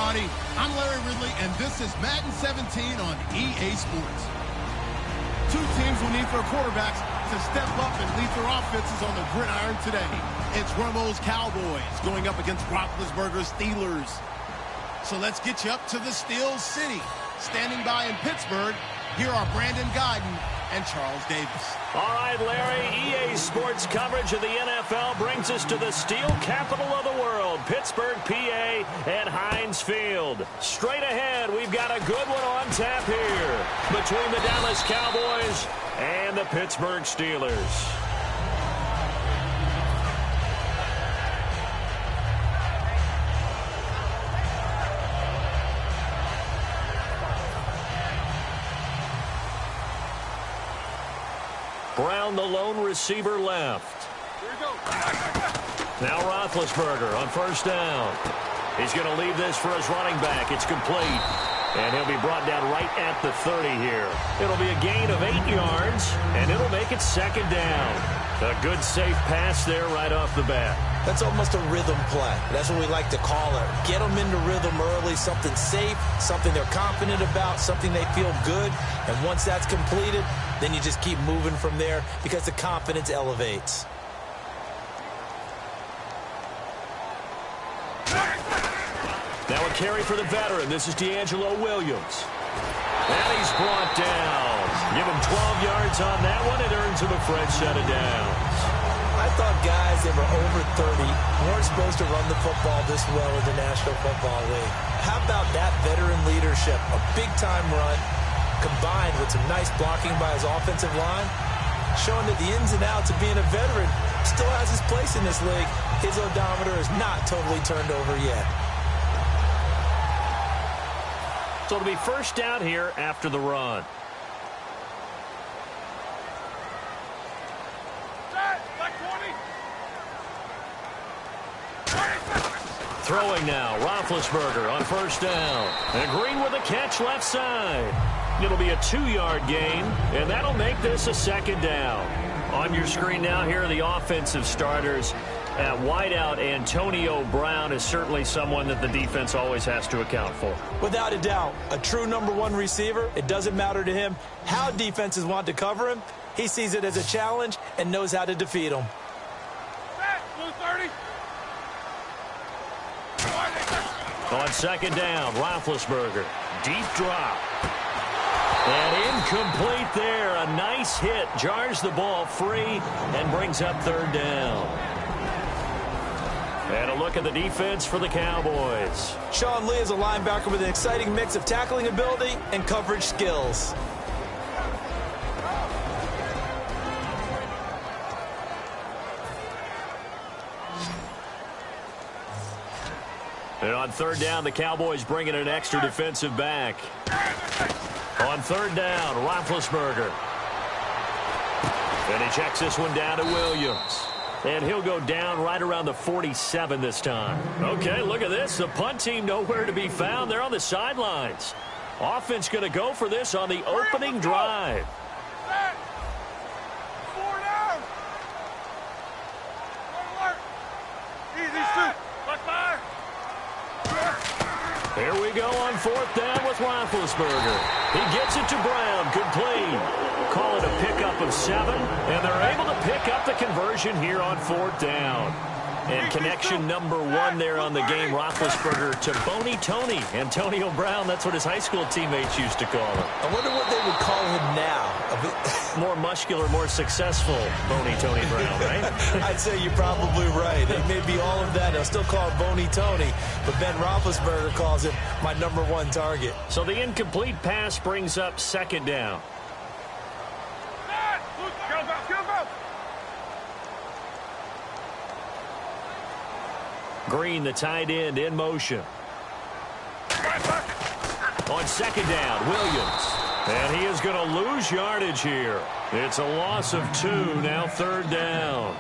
everybody. I'm Larry Ridley, and this is Madden 17 on EA Sports. Two teams will need their quarterbacks to step up and lead their offenses on the gridiron today. It's Romo's Cowboys going up against Roethlisberger's Steelers. So let's get you up to the Steel City. Standing by in Pittsburgh, here are Brandon Guyton and Charles Davis. All right, Larry, EA Sports coverage of the NFL brings us to the steel capital of the world, Pittsburgh, PA, at Heinz Field. Straight ahead, we've got a good one on tap here between the Dallas Cowboys and the Pittsburgh Steelers. Brown, the lone receiver, left. Here we go. Now Roethlisberger on first down. He's going to leave this for his running back. It's complete. And he'll be brought down right at the 30 here. It'll be a gain of 8 yards, and it'll make it second down. A good, safe pass there right off the bat. That's almost a rhythm play. That's what we like to call it. Get them into rhythm early, something safe, something they're confident about, something they feel good. And once that's completed, then you just keep moving from there because the confidence elevates. Now a carry for the veteran. This is D'Angelo Williams. And he's brought down. Give him 12 yards on that one. It earns him a fresh set of downs. I thought guys that were over 30 weren't supposed to run the football this well in the National Football League. How about that veteran leadership? A big-time run combined with some nice blocking by his offensive line, showing that the ins and outs of being a veteran still has his place in this league. His odometer is not totally turned over yet. So it'll be first down here after the run. Throwing now, Roethlisberger on first down. And Green with a catch left side. It'll be a 2-yard gain, and that'll make this a second down. On your screen now, here are the offensive starters. At wideout, Antonio Brown is certainly someone that the defense always has to account for. Without a doubt, a true number one receiver. It doesn't matter to him how defenses want to cover him. He sees it as a challenge and knows how to defeat them. Blue 30. On second down, Roethlisberger. Deep drop. And incomplete there. A nice hit. Jars the ball free and brings up third down. And a look at the defense for the Cowboys. Sean Lee is a linebacker with an exciting mix of tackling ability and coverage skills. And on third down, the Cowboys bring in an extra defensive back. On third down, Roethlisberger. And he checks this one down to Williams. And he'll go down right around the 47 this time. Okay, look at this. The punt team nowhere to be found. They're on the sidelines. Offense going to go for this on the opening drive. 4 down. Alert. Easy shoot. Let's fire. Here we go on fourth down with Roethlisberger. He gets it to Brown. Complete. Call it a pickup of 7, and they're able to pick up the conversion here on fourth down. And connection number 1 there on the game, Roethlisberger to Boney Tony. Antonio Brown, that's what his high school teammates used to call him. I wonder what they would call him now. More muscular, more successful Boney Tony Brown, right? I'd say you're probably right. It may be all of that. They'll still call him Boney Tony, but Ben Roethlisberger calls him my number 1 target. So the incomplete pass brings up second down. Green, the tight end, in motion. On second down, Williams. And he is going to lose yardage here. It's a loss of 2, now third down.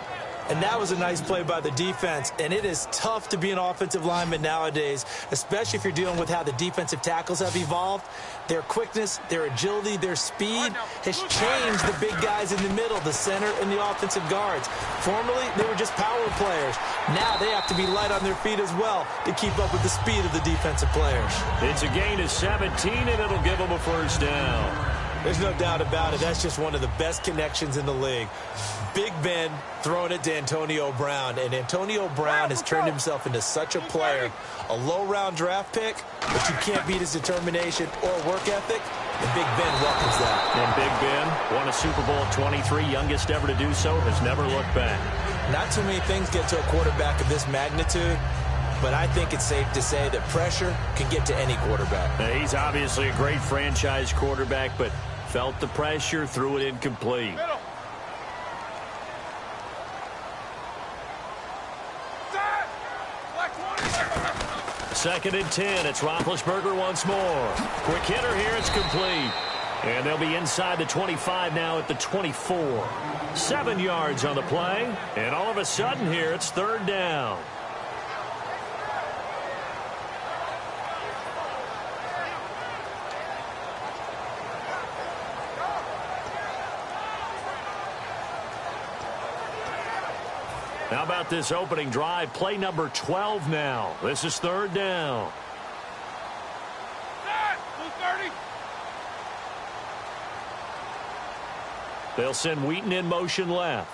And that was a nice play by the defense. And it is tough to be an offensive lineman nowadays, especially if you're dealing with how the defensive tackles have evolved. Their quickness, their agility, their speed has changed the big guys in the middle, the center, and the offensive guards. Formerly, they were just power players. Now they have to be light on their feet as well to keep up with the speed of the defensive players. It's a gain of 17, and it'll give them a first down. There's no doubt about it. That's just one of the best connections in the league. Big Ben throwing it to Antonio Brown, and Antonio Brown has turned himself into such a player. A low-round draft pick, but you can't beat his determination or work ethic, and Big Ben welcomes that. And Big Ben won a Super Bowl at 23, youngest ever to do so, has never looked back. Not too many things get to a quarterback of this magnitude, but I think it's safe to say that pressure can get to any quarterback. Now, he's obviously a great franchise quarterback, but felt the pressure, threw it incomplete. Middle. Second and 10. It's Roethlisberger once more. Quick hitter here. It's complete. And they'll be inside the 25 now at the 24. 7 yards on the play. And all of a sudden here, it's third down. How about this opening drive? Play number 12 now. This is third down. They'll send Wheaton in motion left.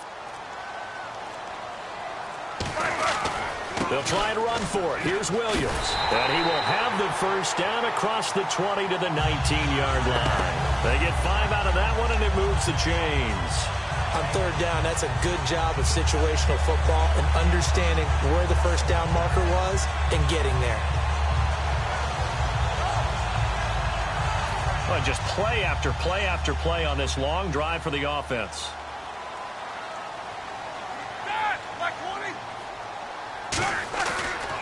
They'll try and run for it. Here's Williams. And he will have the first down across the 20 to the 19-yard line. They get 5 out of that one, and it moves the chains. On third down, that's a good job of situational football and understanding where the first down marker was and getting there. Well, just play after play after play on this long drive for the offense.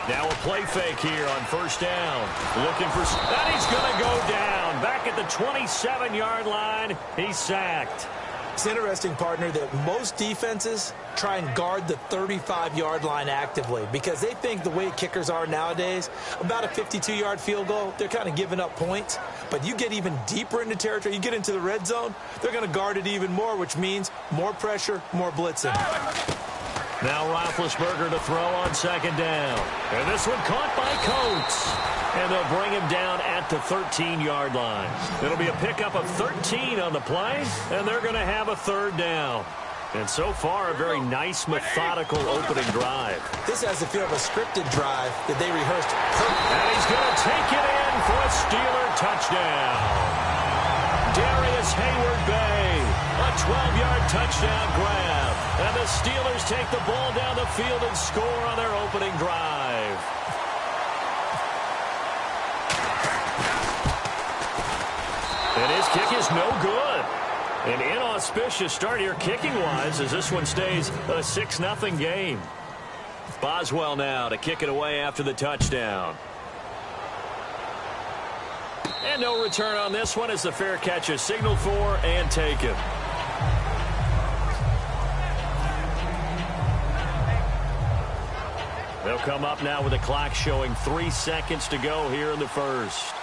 Now a play fake here on first down. Looking for... And he's going to go down. Back at the 27-yard line. He's sacked. It's interesting, partner, that most defenses try and guard the 35-yard line actively because they think the way kickers are nowadays, about a 52-yard field goal, they're kind of giving up points. But you get even deeper into territory, you get into the red zone, they're going to guard it even more, which means more pressure, more blitzing. Now Roethlisberger to throw on second down. And this one caught by Coates. And they'll bring him down at the 13-yard line. It'll be a pickup of 13 on the play, and they're going to have a third down. And so far, a very nice, methodical opening drive. This has the feel of a scripted drive that they rehearsed perfectly. And he's going to take it in for a Steeler touchdown. Darius Hayward-Bay, a 12-yard touchdown grab. And the Steelers take the ball down the field and score on their opening drive. And his kick is no good. An inauspicious start here kicking-wise as this one stays a 6-0 game. Boswell now to kick it away after the touchdown. And no return on this one as the fair catch is signaled for and taken. They'll come up now with the clock showing 3 seconds to go here in the first.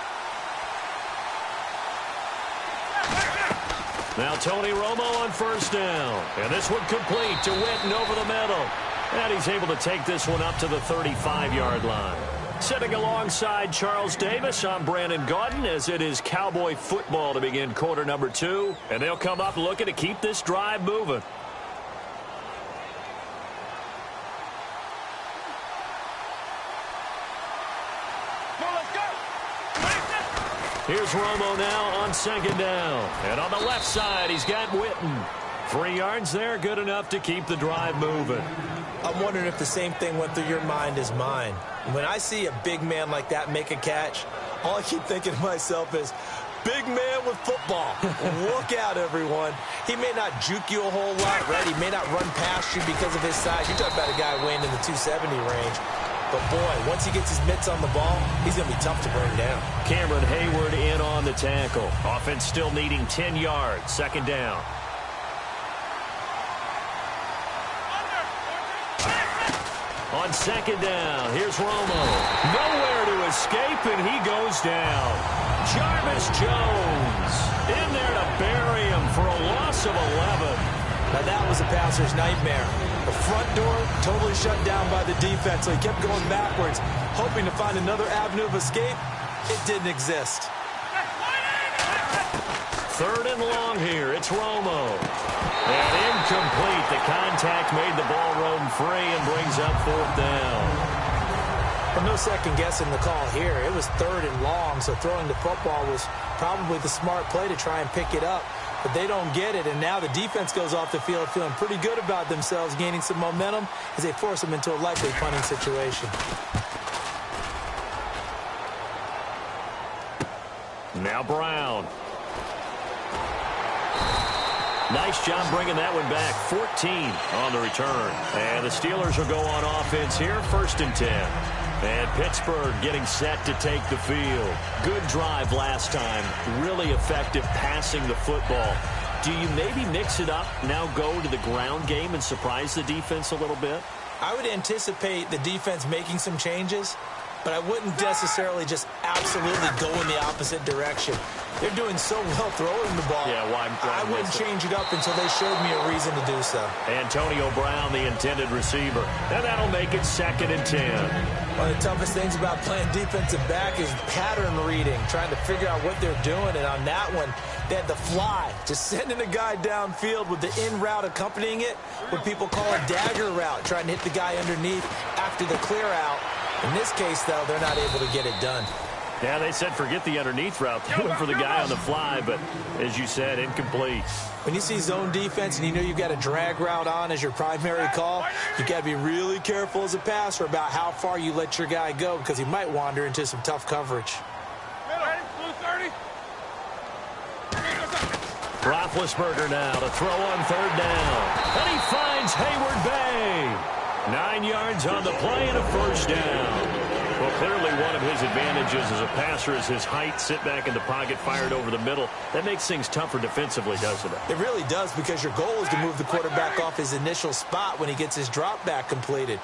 Now Tony Romo on first down. And this one complete to Witten over the middle. And he's able to take this one up to the 35-yard line. Sitting alongside Charles Davis, I'm Brandon Gaudin as it is Cowboy football to begin quarter number 2. And they'll come up looking to keep this drive moving. Here's Romo now on second down. And on the left side, he's got Witten. 3 yards there, good enough to keep the drive moving. I'm wondering if the same thing went through your mind as mine. When I see a big man like that make a catch, all I keep thinking to myself is, big man with football. Look out, everyone. He may not juke you a whole lot, right? He may not run past you because of his size. You're talking about a guy weighing in the 270 range. But, boy, once he gets his mitts on the ball, he's going to be tough to bring down. Cameron Hayward in on the tackle. Offense still needing 10 yards. Second down. On second down, here's Romo. Nowhere to escape, and he goes down. Jarvis Jones in there to bury him for a loss of 11. Now that was a passer's nightmare. The front door totally shut down by the defense, so he kept going backwards, hoping to find another avenue of escape. It didn't exist. Third and long here. It's Romo. And incomplete. The contact made the ball roam free and brings up fourth down. Well, no second guessing the call here. It was third and long, so throwing the football was probably the smart play to try and pick it up. But they don't get it, and now the defense goes off the field feeling pretty good about themselves, gaining some momentum as they force them into a likely punting situation. Now Brown. Nice job bringing that one back. 14 on the return. And the Steelers will go on offense here, 1st and 10. And Pittsburgh getting set to take the field. Good drive last time. Really effective passing the football. Do you maybe mix it up, now go to the ground game and surprise the defense a little bit? I would anticipate the defense making some changes, but I wouldn't necessarily just absolutely go in the opposite direction. They're doing so well throwing the ball. Yeah, why I wouldn't change it up until they showed me a reason to do so. Antonio Brown, the intended receiver. And that'll make it 2nd and 10. One of the toughest things about playing defensive back is pattern reading, trying to figure out what they're doing. And on that one, they had the fly, just sending a guy downfield with the in route accompanying it, what people call a dagger route, trying to hit the guy underneath after the clear out. In this case, though, they're not able to get it done. Yeah, they said forget the underneath route. They went for the guy on the fly, but as you said, incomplete. When you see zone defense and you know you've got a drag route on as your primary call, you got to be really careful as a passer about how far you let your guy go because he might wander into some tough coverage. Roethlisberger now to throw on 3rd down. And he finds Hayward Bay. 9 yards on the play and a 1st down. Well, clearly one of his advantages as a passer is his height, sit back in the pocket, fired over the middle. That makes things tougher defensively, doesn't it? It really does, because your goal is to move the quarterback off his initial spot when he gets his drop back completed.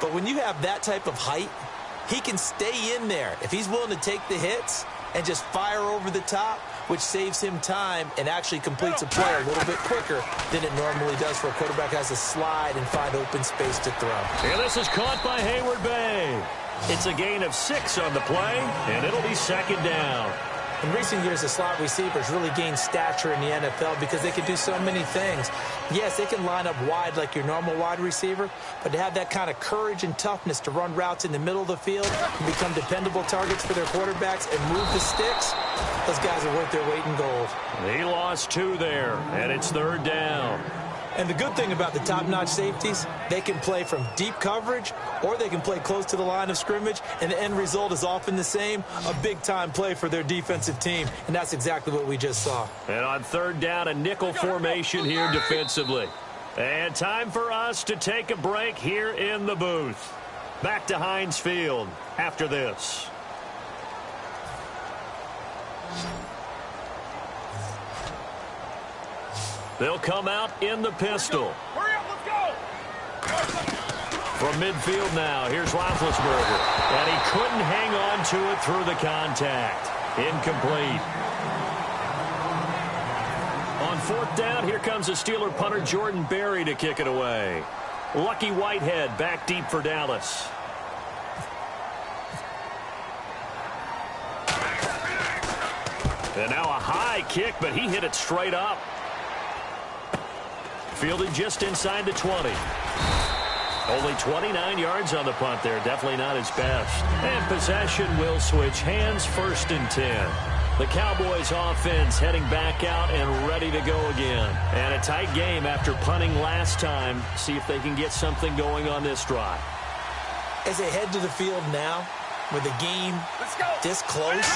But when you have that type of height, he can stay in there. If he's willing to take the hits and just fire over the top, which saves him time and actually completes a play a little bit quicker than it normally does for a quarterback who has to slide and find open space to throw. And this is caught by Hayward Bay. It's a gain of 6 on the play, and it'll be 2nd down. In recent years, the slot receivers really gained stature in the NFL because they can do so many things. Yes, they can line up wide like your normal wide receiver, but to have that kind of courage and toughness to run routes in the middle of the field and become dependable targets for their quarterbacks and move the sticks, those guys are worth their weight in gold. He lost 2 there, and it's 3rd down. And the good thing about the top-notch safeties, they can play from deep coverage or they can play close to the line of scrimmage, and the end result is often the same, a big-time play for their defensive team, and that's exactly what we just saw. And on 3rd down, a nickel formation here defensively. And time for us to take a break here in the booth. Back to Heinz Field after this. They'll come out in the pistol. Hurry up, let's go! From midfield now, here's Roethlisberger. And he couldn't hang on to it through the contact. Incomplete. On 4th down, here comes a Steeler punter, Jordan Berry, to kick it away. Lucky Whitehead back deep for Dallas. And now a high kick, but he hit it straight up. Fielded just inside the 20. Only 29 yards on the punt there. Definitely not his best. And possession will switch hands, 1st and 10. The Cowboys offense heading back out and ready to go again. And a tight game after punting last time. See if they can get something going on this drive. As they head to the field now, with the game this close,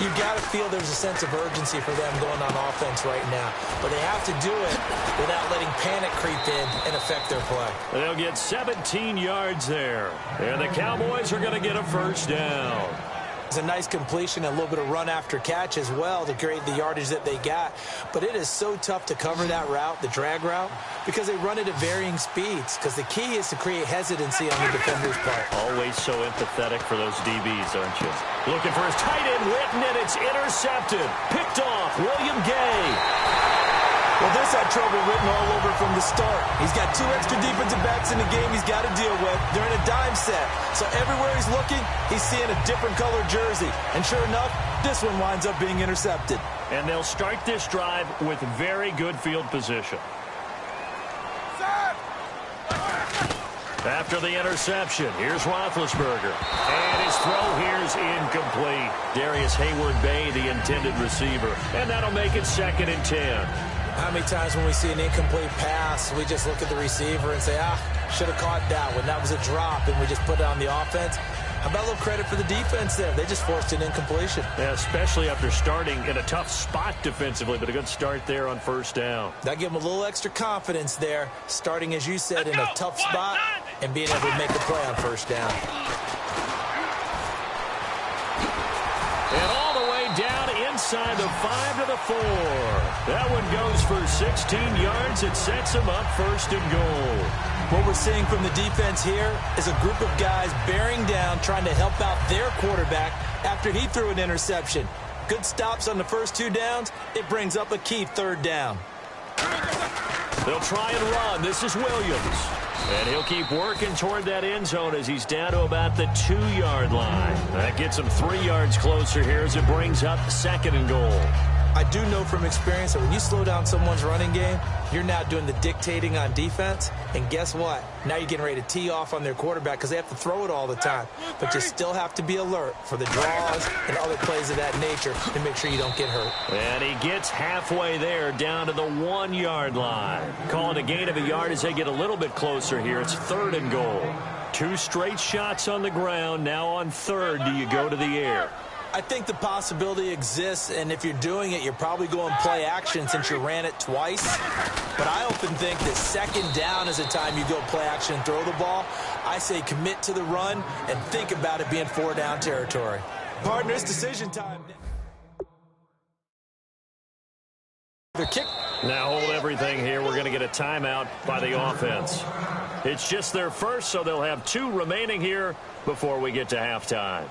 you've got to feel there's a sense of urgency for them going on offense right now. But they have to do it without letting panic creep in and affect their play. They'll get 17 yards there. And the Cowboys are going to get a 1st down. It's a nice completion and a little bit of run after catch as well to create the yardage that they got. But it is so tough to cover that route, the drag route, because they run it at varying speeds. Because the key is to create hesitancy on the defender's part. Always so empathetic for those DBs, aren't you? Looking for his tight end, Witten, and it's intercepted. Picked off, William Gay. Well, this had trouble written all over from the start. He's got 2 extra defensive backs in the game he's got to deal with during a dime set. So everywhere he's looking, he's seeing a different colored jersey. And sure enough, this one winds up being intercepted. And they'll start this drive with very good field position. After the interception, here's Roethlisberger. And his throw here's incomplete. Darius Hayward-Bay, the intended receiver. And that'll make it 2nd and 10. How many times when we see an incomplete pass, we just look at the receiver and say, should have caught that one. That was a drop, and we just put it on the offense. How about a little credit for the defense there? They just forced an incompletion. Yeah, especially after starting in a tough spot defensively, but a good start there on 1st down. That gave them a little extra confidence there, starting, as you said, in a tough spot and being able to make a play on 1st down. And all the way down inside the 5 to the 4. That one goes for 16 yards. It sets them up 1st and goal. What we're seeing from the defense here is a group of guys bearing down, trying to help out their quarterback after he threw an interception. Good stops on the first 2 downs. It brings up a key 3rd down. They'll try and run. This is Williams. And he'll keep working toward that end zone as he's down to about the 2-yard line. That gets him 3 yards closer here as it brings up 2nd and goal. I do know from experience that when you slow down someone's running game, you're now doing the dictating on defense. And guess what? Now you're getting ready to tee off on their quarterback because they have to throw it all the time. But you still have to be alert for the draws and other plays of that nature to make sure you don't get hurt. And he gets halfway there down to the 1-yard line. Calling a gain of a yard as they get a little bit closer here. It's 3rd and goal. 2 straight shots on the ground. Now on 3rd, do you go to the air? I think the possibility exists, and if you're doing it, you're probably going play action since you ran it twice. But I often think that 2nd down is the time you go play action and throw the ball. I say commit to the run and think about it being 4-down territory. Partner, it's decision time. Now hold everything here. We're going to get a timeout by the offense. It's just their first, so they'll have 2 remaining here before we get to halftime.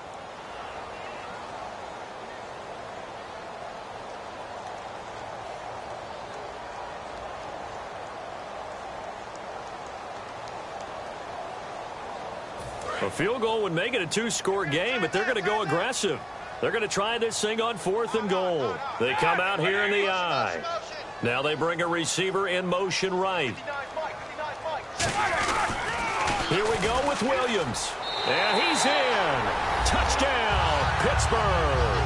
A field goal would make it a 2-score game, but they're going to go aggressive. They're going to try this thing on 4th and goal. They come out here in the I. Now they bring a receiver in motion right. Here we go with Williams. And he's in. Touchdown, Pittsburgh.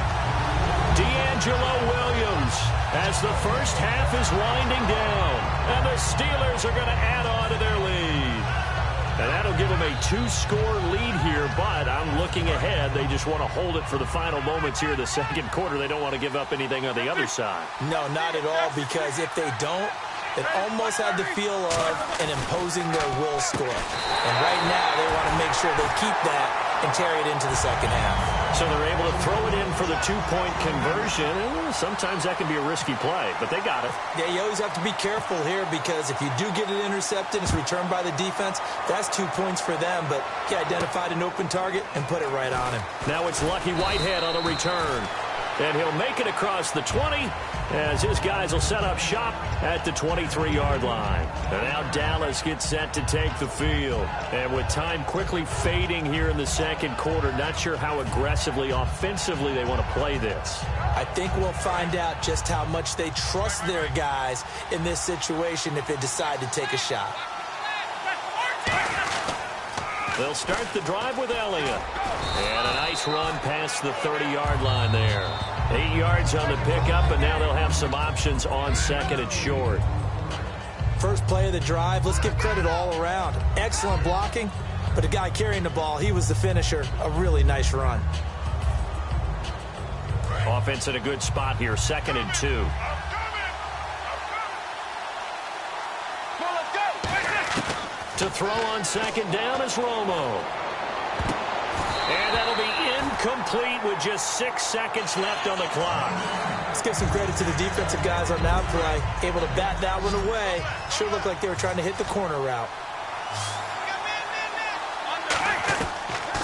D'Angelo Williams as the first half is winding down. And the Steelers are going to add on to their lead. And that'll give them a 2-score lead here, but I'm looking ahead. They just want to hold it for the final moments here in the 2nd quarter. They don't want to give up anything on the other side. No, not at all, because if they don't, it almost had the feel of an imposing their will score. And right now, they want to make sure they keep that and carry it into the 2nd half. So they're able to throw it in for the 2-point conversion. Sometimes that can be a risky play, but they got it. Yeah, you always have to be careful here because if you do get it intercepted, it's returned by the defense, that's 2 points for them. But he identified an open target and put it right on him. Now it's Lucky Whitehead on the return. And he'll make it across the 20 as his guys will set up shop at the 23-yard line. And now Dallas gets set to take the field. And with time quickly fading here in the 2nd quarter, not sure how aggressively, offensively they want to play this. I think we'll find out just how much they trust their guys in this situation if they decide to take a shot. They'll start the drive with Elliott. And a nice run past the 30-yard line there. 8 yards on the pickup, and now they'll have some options on 2nd and short. First play of the drive, let's give credit all around. Excellent blocking, but the guy carrying the ball, he was the finisher. A really nice run. Offense in a good spot here, 2nd and 2. To throw on 2nd down is Romo. And that'll be incomplete with just 6 seconds left on the clock. Let's give some credit to the defensive guys on that play. Able to bat that one away. Sure looked like they were trying to hit the corner route.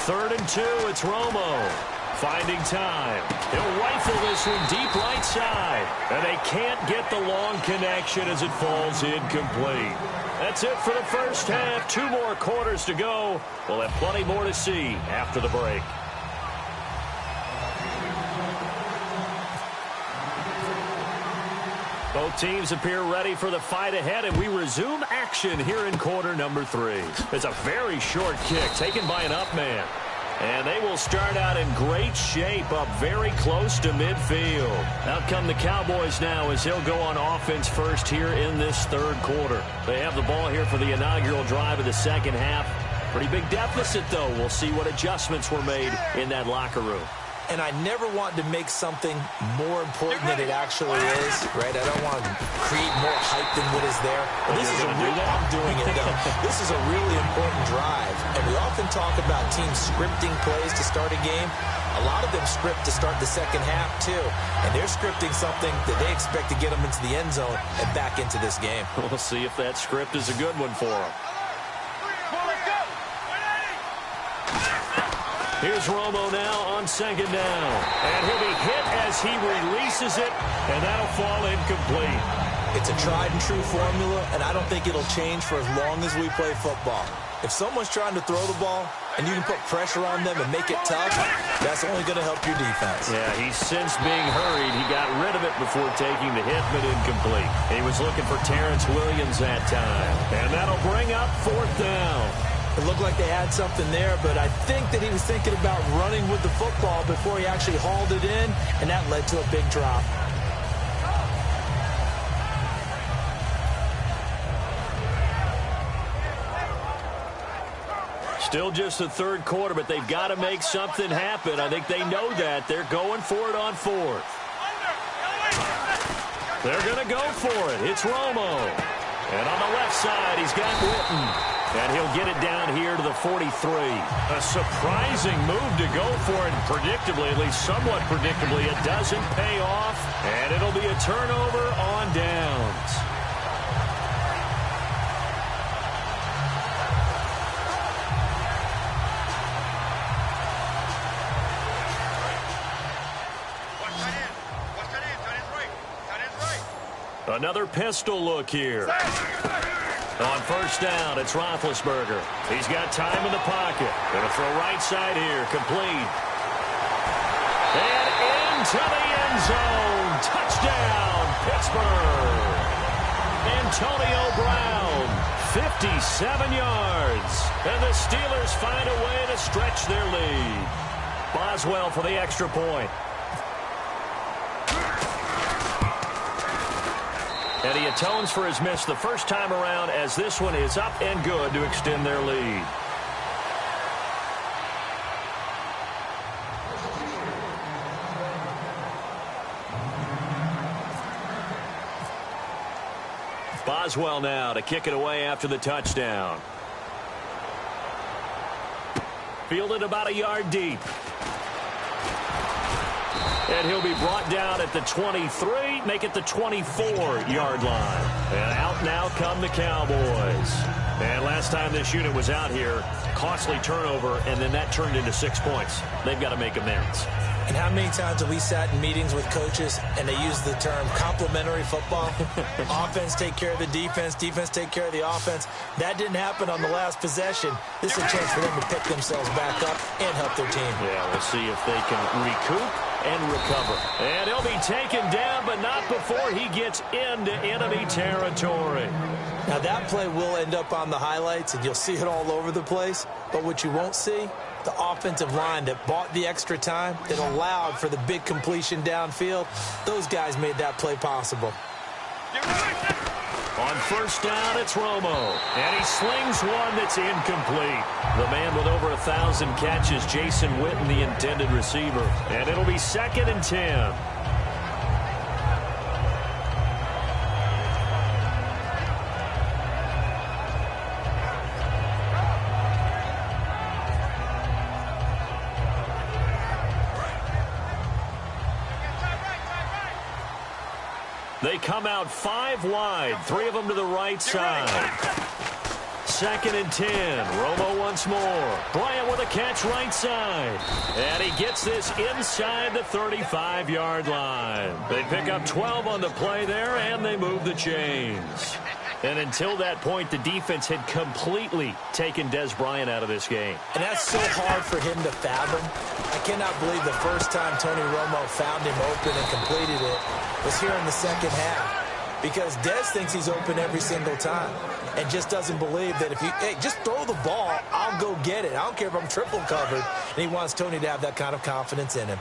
3rd and 2, it's Romo. Finding time. He'll rifle this one deep right side. And they can't get the long connection as it falls incomplete. That's it for the first half. 2 more quarters to go. We'll have plenty more to see after the break. Both teams appear ready for the fight ahead, and we resume action here in quarter number 3. It's a very short kick taken by an up man. And they will start out in great shape, up very close to midfield. Out come the Cowboys now as he'll go on offense first here in this 3rd quarter. They have the ball here for the inaugural drive of the second half. Pretty big deficit, though. We'll see what adjustments were made in that locker room. And I never want to make something more important than it actually is, right? I don't want to create more hype than what is there. But this is a real, I'm doing it, though. This is a really important drive. And we often talk about teams scripting plays to start a game. A lot of them script to start the second half, too. And they're scripting something that they expect to get them into the end zone and back into this game. We'll see if that script is a good one for them. Here's Romo now on 2nd down. And he'll be hit as he releases it, and that'll fall incomplete. It's a tried-and-true formula, and I don't think it'll change for as long as we play football. If someone's trying to throw the ball, and you can put pressure on them and make it tough, that's only going to help your defense. Yeah, he's since being hurried. He got rid of it before taking the hit, but incomplete. He was looking for Terrence Williams that time. And that'll bring up 4th down. It looked like they had something there, but I think that he was thinking about running with the football before he actually hauled it in, and that led to a big drop. Still just the 3rd quarter, but they've got to make something happen. I think they know that. They're going for it on 4th. They're going to go for it. It's Romo. And on the left side, he's got Witten. And he'll get it down here to the 43. A surprising move to go for it. Predictably, at least somewhat predictably, it doesn't pay off. And it'll be a turnover on downs. Another pistol look here. On 1st down, it's Roethlisberger. He's got time in the pocket. Going to throw right side here. Complete. And into the end zone. Touchdown, Pittsburgh. Antonio Brown, 57 yards. And the Steelers find a way to stretch their lead. Boswell for the extra point. And he atones for his miss the first time around as this one is up and good to extend their lead. Boswell now to kick it away after the touchdown. Fielded about a yard deep. And he'll be brought down at the 23, make it the 24-yard line. And out now come the Cowboys. And last time this unit was out here, costly turnover, and then that turned into 6 points. They've got to make amends. And how many times have we sat in meetings with coaches and they use the term complementary football? Offense take care of the defense, defense take care of the offense. That didn't happen on the last possession. This is a chance for them to pick themselves back up and help their team. Yeah, we'll see if they can recoup and recover. And he'll be taken down, but not before he gets into enemy territory. Now that play will end up on the highlights, and you'll see it all over the place. But what you won't see, the offensive line that bought the extra time, that allowed for the big completion downfield, those guys made that play possible. On 1st down, it's Romo. And he slings one that's incomplete. The man with over 1,000 catches, Jason Witten, the intended receiver. And it'll be 2nd and 10. They come out 5 wide, 3 of them to the right side. 2nd and 10. Romo once more. Bryant with a catch right side. And he gets this inside the 35-yard line. They pick up 12 on the play there, and they move the chains. And until that point, the defense had completely taken Dez Bryant out of this game. And that's so hard for him to fathom. I cannot believe the first time Tony Romo found him open and completed it was here in the second half. Because Dez thinks he's open every single time and just doesn't believe that if you, hey, just throw the ball, I'll go get it. I don't care if I'm triple covered. And he wants Tony to have that kind of confidence in him.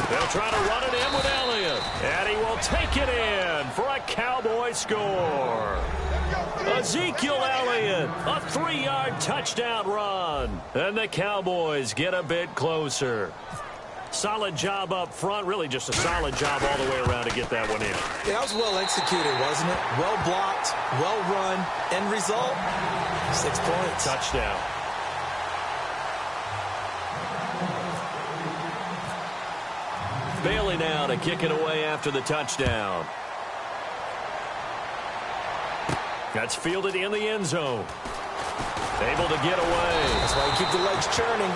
They'll try to run it in with Elliott. And he will take it in for a Cowboy score. Ezekiel Elliott, a 3-yard touchdown run. And the Cowboys get a bit closer. Solid job up front. Really just a solid job all the way around to get that one in. Yeah, that was well executed, wasn't it? Well blocked, well run. End result, 6 points. Touchdown. Bailey now to kick it away after the touchdown. That's fielded in the end zone. Able to get away. That's why you keep the legs churning.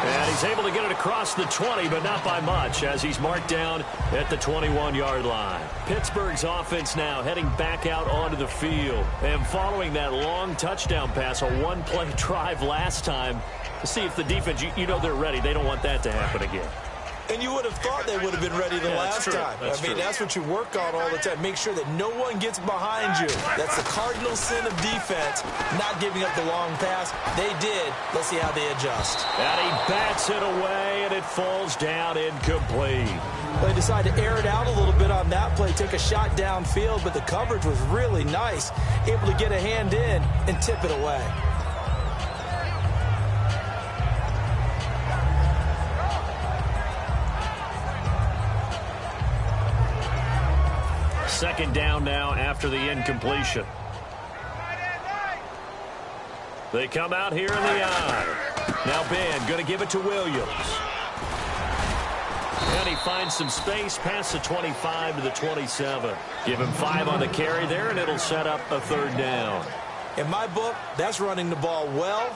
And he's able to get it across the 20, but not by much, as he's marked down at the 21-yard line. Pittsburgh's offense now heading back out onto the field. And following that long touchdown pass, a one-play drive last time, to see if the defense, you know they're ready. They don't want that to happen again. And you would have thought they would have been ready the last time. That's what you work on all the time. Make sure that no one gets behind you. That's the cardinal sin of defense, not giving up the long pass. They did. Let's see how they adjust. And he bats it away, and it falls down incomplete. They decided to air it out a little bit on that play, take a shot downfield, but the coverage was really nice. Able to get a hand in and tip it away. Second down now after the incompletion. They come out here in the eye. Now Ben going to give it to Williams. And he finds some space past the 25 to the 27. Give him 5 on the carry there, and it'll set up a 3rd down. In my book, that's running the ball well,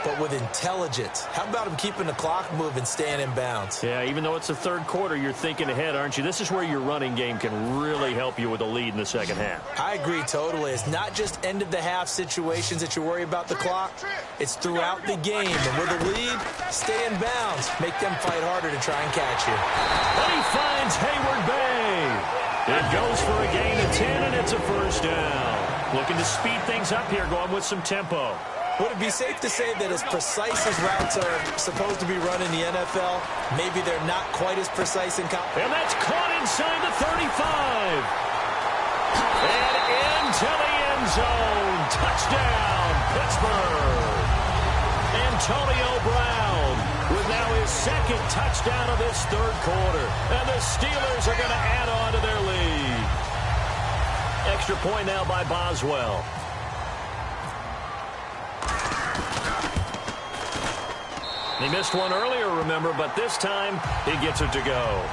but with intelligence. How about him keeping the clock moving, staying in bounds? Yeah, even though it's the 3rd quarter, you're thinking ahead, aren't you? This is where your running game can really help you with a lead in the second half. I agree totally. It's not just end-of-the-half situations that you worry about the clock. It's throughout the game. And with a lead, stay in bounds. Make them fight harder to try and catch you. And he finds Hayward Bay. It goes for a gain of 10, and it's a 1st down. Looking to speed things up here, going with some tempo. Would it be safe to say that as precise as routes are supposed to be run in the NFL, maybe they're not quite as precise in college? And that's caught inside the 35. And into the end zone. Touchdown, Pittsburgh. Antonio Brown with now his 2nd touchdown of this 3rd quarter. And the Steelers are going to add on to their lead. Extra point now by Boswell. He missed one earlier, remember, but this time he gets it to go.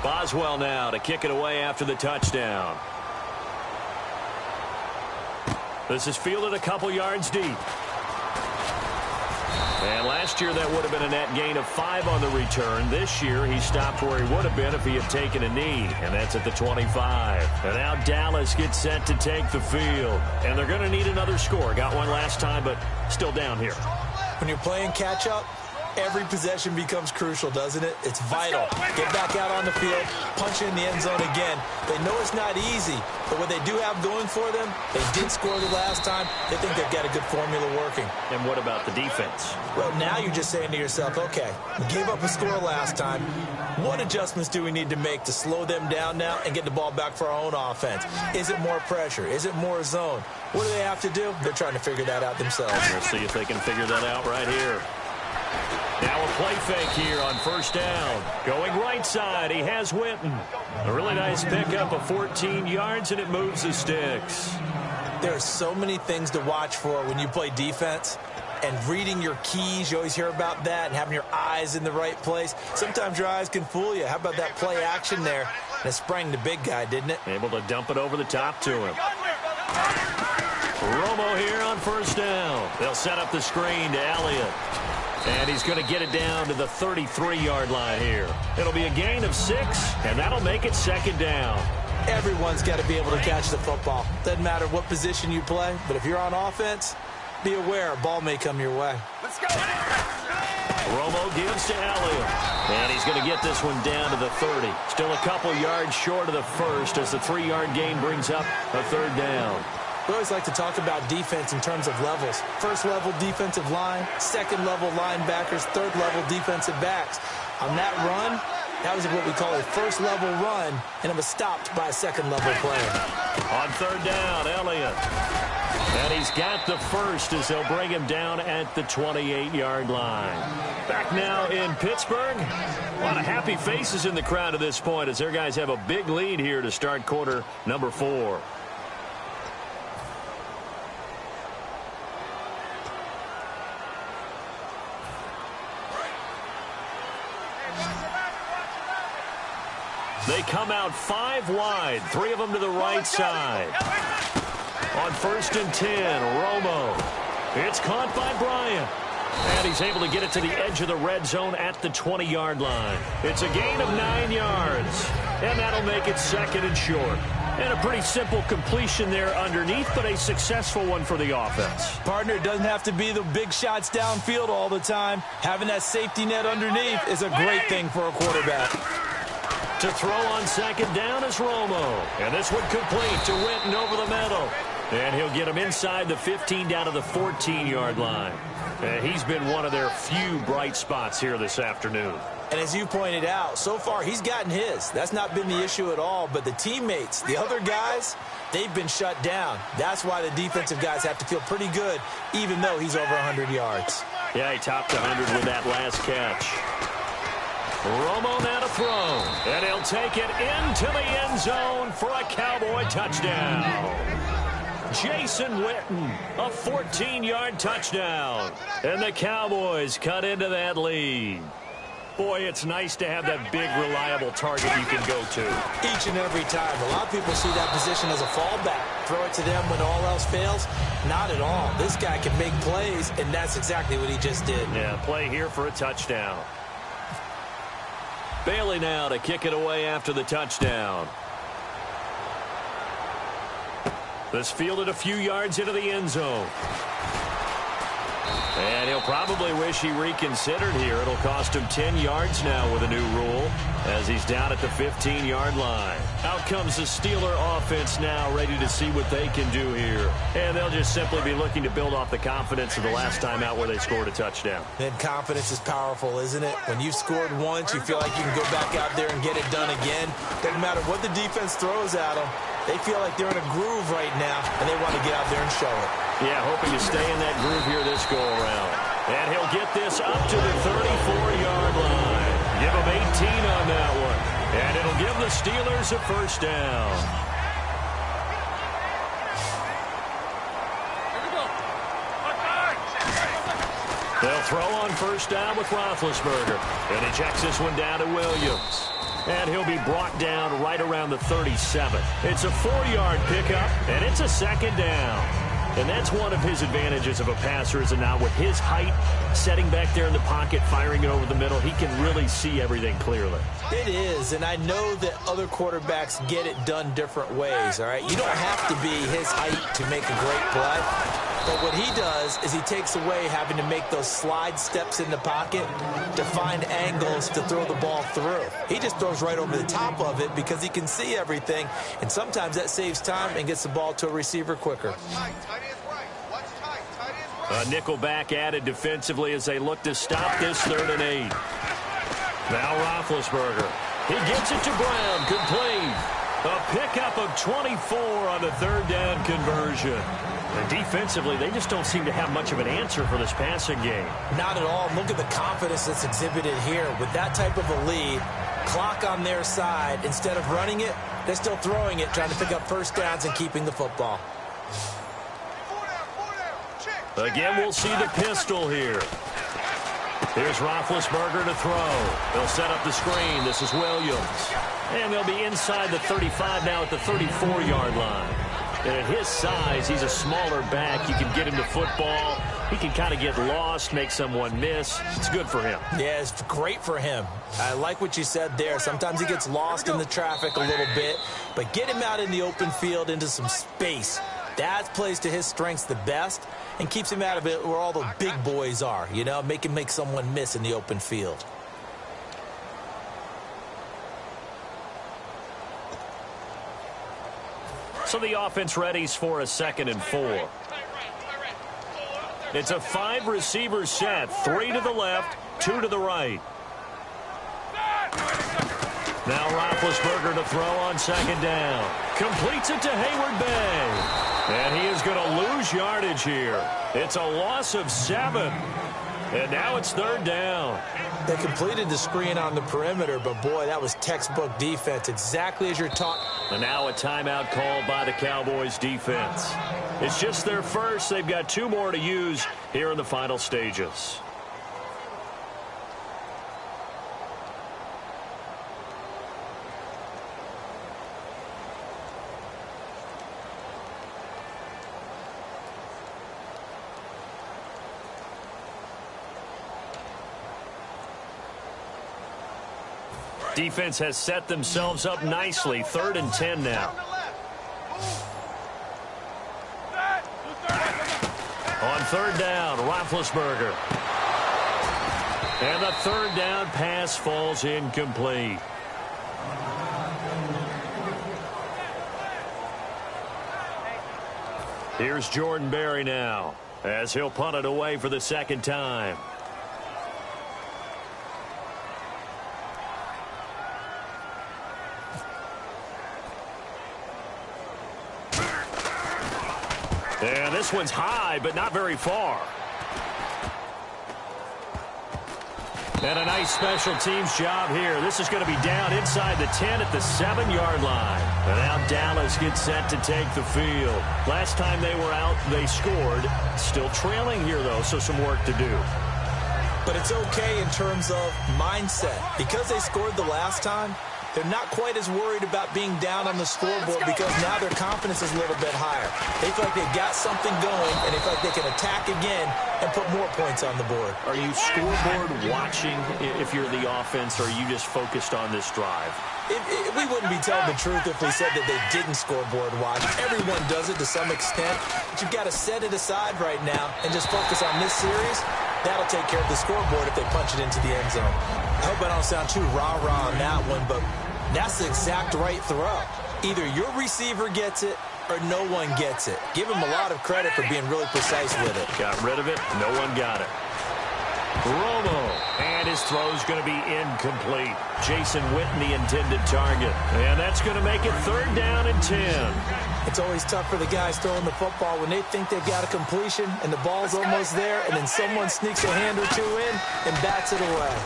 Boswell now to kick it away after the touchdown. This is fielded a couple yards deep. And last year that would have been a net gain of 5 on the return. This year he stopped where he would have been if he had taken a knee, and that's at the 25. And now Dallas gets set to take the field. And they're going to need another score. Got one last time, but still down here. When you're playing catch-up, every possession becomes crucial, doesn't it? It's vital. Get back out on the field, punch in the end zone again. They know it's not easy, but what they do have going for them, they did score the last time. They think they've got a good formula working. And what about the defense? Well, now you're just saying to yourself, okay, we gave up a score last time. What adjustments do we need to make to slow them down now and get the ball back for our own offense? Is it more pressure? Is it more zone? What do they have to do? They're trying to figure that out themselves. We'll see if they can figure that out right here. Now a play fake here on 1st down. Going right side, he has Winton. A really nice pickup of 14 yards, and it moves the sticks. There are so many things to watch for when you play defense. and reading your keys. You always hear about that, and having your eyes in the right place. Sometimes your eyes can fool you. How about that play action there? And it sprang the big guy, didn't it? Able to dump it over the top to him. Romo here on first down. They'll set up the screen to Elliott. And he's going to get it down to the 33-yard line here. It'll be a gain of 6, and that'll make it second down. Everyone's got to be able to catch the football. Doesn't matter what position you play, but if you're on offense, be aware a ball may come your way. Let's go. Romo gives to Elliott. And he's going to get this one down to the 30. Still a couple yards short of the first as the 3-yard gain brings up a third down. We always like to talk about defense in terms of levels. First-level defensive line, second-level linebackers, third-level defensive backs. On that run, that was what we call a first-level run, and it was stopped by a second-level player. On third down, Elliott. And he's got the first as they'll bring him down at the 28-yard line. Back now in Pittsburgh. A lot of happy faces in the crowd at this point as their guys have a big lead here to start quarter number 4. They come out 5 wide, 3 of them to the right side. On first and 10, Romo. It's caught by Bryant. And he's able to get it to the edge of the red zone at the 20-yard line. It's a gain of 9 yards. And that'll make it second and short. And a pretty simple completion there underneath, but a successful one for the offense. Partner, it doesn't have to be the big shots downfield all the time. Having that safety net underneath is a great thing for a quarterback. To throw on second down is Romo. And this one complete to Winton over the middle. And he'll get him inside the 15 down to the 14-yard line. And he's been one of their few bright spots here this afternoon. And as you pointed out, so far he's gotten his. That's not been the issue at all. But the teammates, the other guys, they've been shut down. That's why the defensive guys have to feel pretty good, even though he's over 100 yards. Yeah, he topped 100 with that last catch. Romo now to throw. And he'll take it into the end zone for a Cowboy touchdown. Jason Witten, a 14-yard touchdown. And the Cowboys cut into that lead. Boy, it's nice to have that big, reliable target you can go to. Each and every time. A lot of people see that position as a fallback. Throw it to them when all else fails. Not at all. This guy can make plays, and that's exactly what he just did. Yeah, play here for a touchdown. Bailey now to kick it away after the touchdown. This fielded a few yards into the end zone. And he'll probably wish he reconsidered here. It'll cost him 10 yards now with a new rule as he's down at the 15-yard line. Out comes the Steeler offense now, ready to see what they can do here. And they'll just simply be looking to build off the confidence of the last time out where they scored a touchdown. And confidence is powerful, isn't it? When you've scored once, you feel like you can go back out there and get it done again. Doesn't matter what the defense throws at them. They feel like they're in a groove right now, and they want to get out there and show it. Yeah, hoping to stay in that groove here this go-around. And he'll get this up to the 34-yard line. Give him 18 on that one. And it'll give the Steelers a first down. Here we go. They'll throw on first down with Roethlisberger. And he checks this one down to Williams. And he'll be brought down right around the 37. It's a 4-yard pickup, and it's a second down. And that's one of his advantages of a passer, is now with his height, setting back there in the pocket, firing it over the middle, he can really see everything clearly. It is, and I know that other quarterbacks get it done different ways, all right? You don't have to be his height to make a great play. But what he does is he takes away having to make those slide steps in the pocket to find angles to throw the ball through. He just throws right over the top of it because he can see everything, and sometimes that saves time and gets the ball to a receiver quicker. A nickel back added defensively as they look to stop this 3rd and 8. Now Roethlisberger. He gets it to Brown. Complete. A pickup of 24 on the 3rd down conversion. And defensively, they just don't seem to have much of an answer for this passing game. Not at all. Look at the confidence that's exhibited here. With that type of a lead, clock on their side, instead of running it, they're still throwing it, trying to pick up first downs and keeping the football. Again, we'll see the pistol here. Here's Roethlisberger to throw. They'll set up the screen. This is Williams. And they'll be inside the 35 now at the 34-yard line. And at his size, he's a smaller back. You can get him to football. He can kind of get lost, make someone miss. It's good for him. Yeah, it's great for him. I like what you said there. Sometimes he gets lost in the traffic a little bit, but get him out in the open field into some space. That plays to his strengths the best and keeps him out of it where all the big boys are, you know, make someone miss in the open field. So the offense readies for a 2nd and 4. It's a 5-receiver set. 3 to the left, 2 to the right. Now Roethlisberger to throw on 2nd down. Completes it to Hayward Bay. And he is going to lose yardage here. It's a loss of 7. And now it's 3rd down. They completed the screen on the perimeter, but boy, that was textbook defense, exactly as you're taught. And now a timeout called by the Cowboys defense. It's just their first. They've got 2 more to use here in the final stages. Defense has set themselves up nicely. 3rd and 10 now. On 3rd down, Roethlisberger. And the 3rd down pass falls incomplete. Here's Jordan Berry now, as he'll punt it away for the 2nd time. And this one's high, but not very far. And a nice special teams job here. This is going to be down inside the 10 at the 7-yard line. And now Dallas gets set to take the field. Last time they were out, they scored. Still trailing here, though, so some work to do. But it's okay in terms of mindset. Because they scored the last time, they're not quite as worried about being down on the scoreboard because now their confidence is a little bit higher. They feel like they've got something going, and they feel like they can attack again and put more points on the board. Are you scoreboard watching if you're the offense, or are you just focused on this drive? We wouldn't be telling the truth if we said that they didn't scoreboard watch. Everyone does it to some extent, but you've got to set it aside right now and just focus on this series. That'll take care of the scoreboard if they punch it into the end zone. I hope I don't sound too rah-rah on that one, but that's the exact right throw. Either your receiver gets it or no one gets it. Give him a lot of credit for being really precise with it. Got rid of it. No one got it. Romo, and his throw's going to be incomplete. Jason Witten, the intended target. And that's going to make it 3rd down and 10. It's always tough for the guys throwing the football when they think they've got a completion and the ball's almost there, and then someone sneaks a hand or 2 in and bats it away.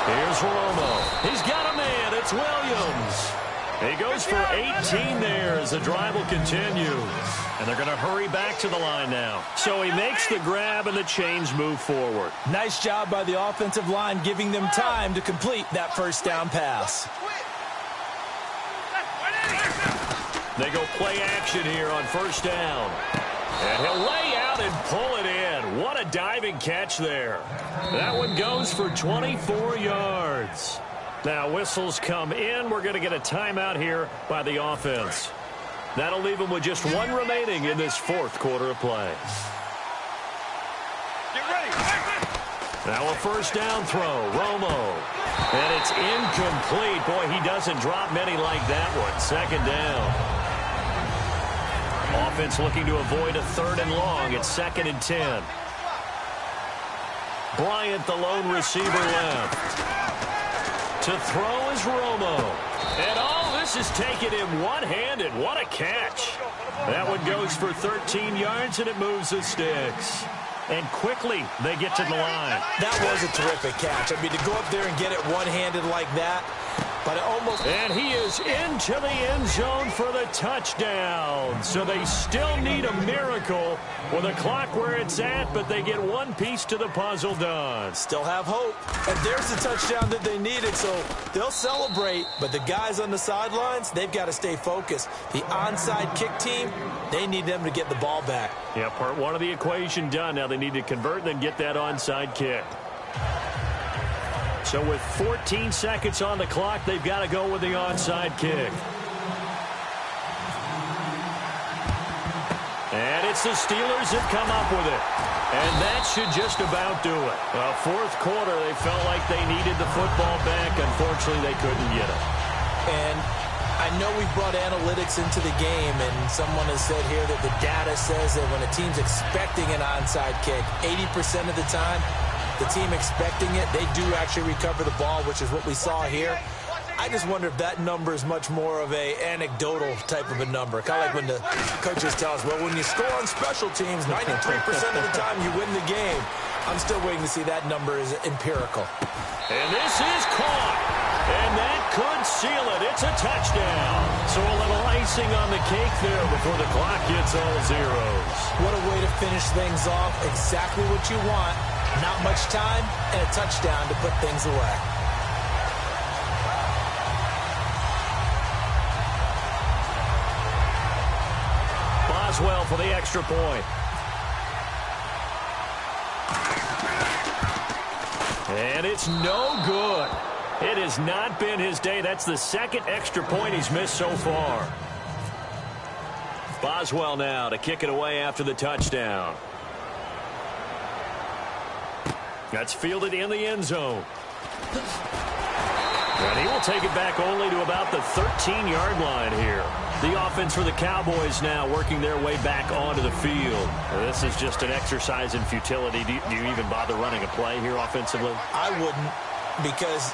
Here's Romo. He's got a man. It's Williams. He goes for 18 there as the drive will continue. And they're going to hurry back to the line now. So he makes the grab and the chains move forward. Nice job by the offensive line giving them time to complete that 1st down pass. They go play action here on 1st down. And he'll lay out and pull it in. What a diving catch there. That one goes for 24 yards. Now whistles come in. We're going to get a timeout here by the offense. That'll leave them with just 1 remaining in this 4th quarter of play. Get ready. Now a 1st down throw. Romo. And it's incomplete. Boy, he doesn't drop many like that one. 2nd down. Offense looking to avoid a 3rd and long. It's 2nd and 10. Bryant, the lone receiver left. To throw is Romo. And all this is taken in one-handed. What a catch. That one goes for 13 yards, and it moves the sticks. And quickly, they get to the line. That was a terrific catch. I mean, to go up there and get it one-handed like that, But it almost... And he is into the end zone for the touchdown. So they still need a miracle with the clock where it's at, but they get one piece to the puzzle done. Still have hope. And there's the touchdown that they needed, so they'll celebrate. But the guys on the sidelines, they've got to stay focused. The onside kick team, they need them to get the ball back. Yeah, part one of the equation done. Now they need to convert and then get that onside kick. So with 14 seconds on the clock, they've got to go with the onside kick. And it's the Steelers that come up with it. And that should just about do it. Well, fourth quarter, they felt like they needed the football back. Unfortunately, they couldn't get it. And I know we've brought analytics into the game, and someone has said here that the data says that when a team's expecting an onside kick, 80% of the time, the team expecting it, they do actually recover the ball, which is what we saw here. I just wonder if that number is much more of a anecdotal type of a number. Kind of like when the coaches tell us, well, when you score on special teams, 93% of the time you win the game. I'm still waiting to see that number is empirical. And this is caught. And that could seal it. It's a touchdown. So a little icing on the cake there before the clock gets all zeros. What a way to finish things off. Exactly what you want. Not much time and a touchdown to put things away. Boswell for the extra point. And it's no good. It has not been his day. That's the second extra point he's missed so far. Boswell now to kick it away after the touchdown. That's fielded in the end zone. And he will take it back only to about the 13-yard line here. The offense for the Cowboys now working their way back onto the field. This is just an exercise in futility. Do you even bother running a play here offensively? I wouldn't, because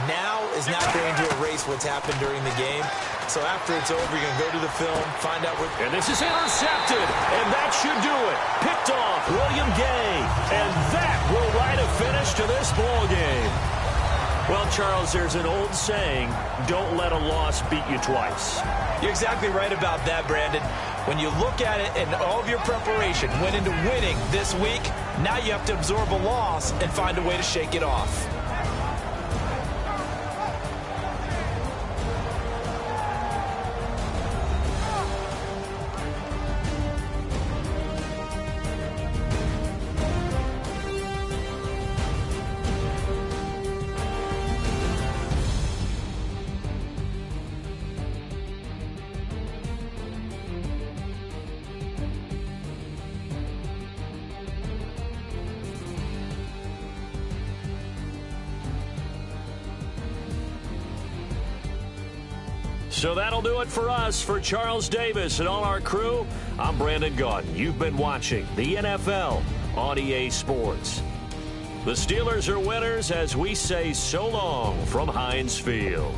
now is not going to erase what's happened during the game. So after it's over, you're going to go to the film, find out what... And this is intercepted, and that should do it. Picked off William Gay, and that will write a finish to this ball game. Well, Charles, there's an old saying, don't let a loss beat you twice. You're exactly right about that, Brandon. When you look at it and all of your preparation went into winning this week, now you have to absorb a loss and find a way to shake it off. So that'll do it for us. For Charles Davis and all our crew, I'm Brandon Gaudin. You've been watching the NFL on EA Sports. The Steelers are winners as we say so long from Heinz Field.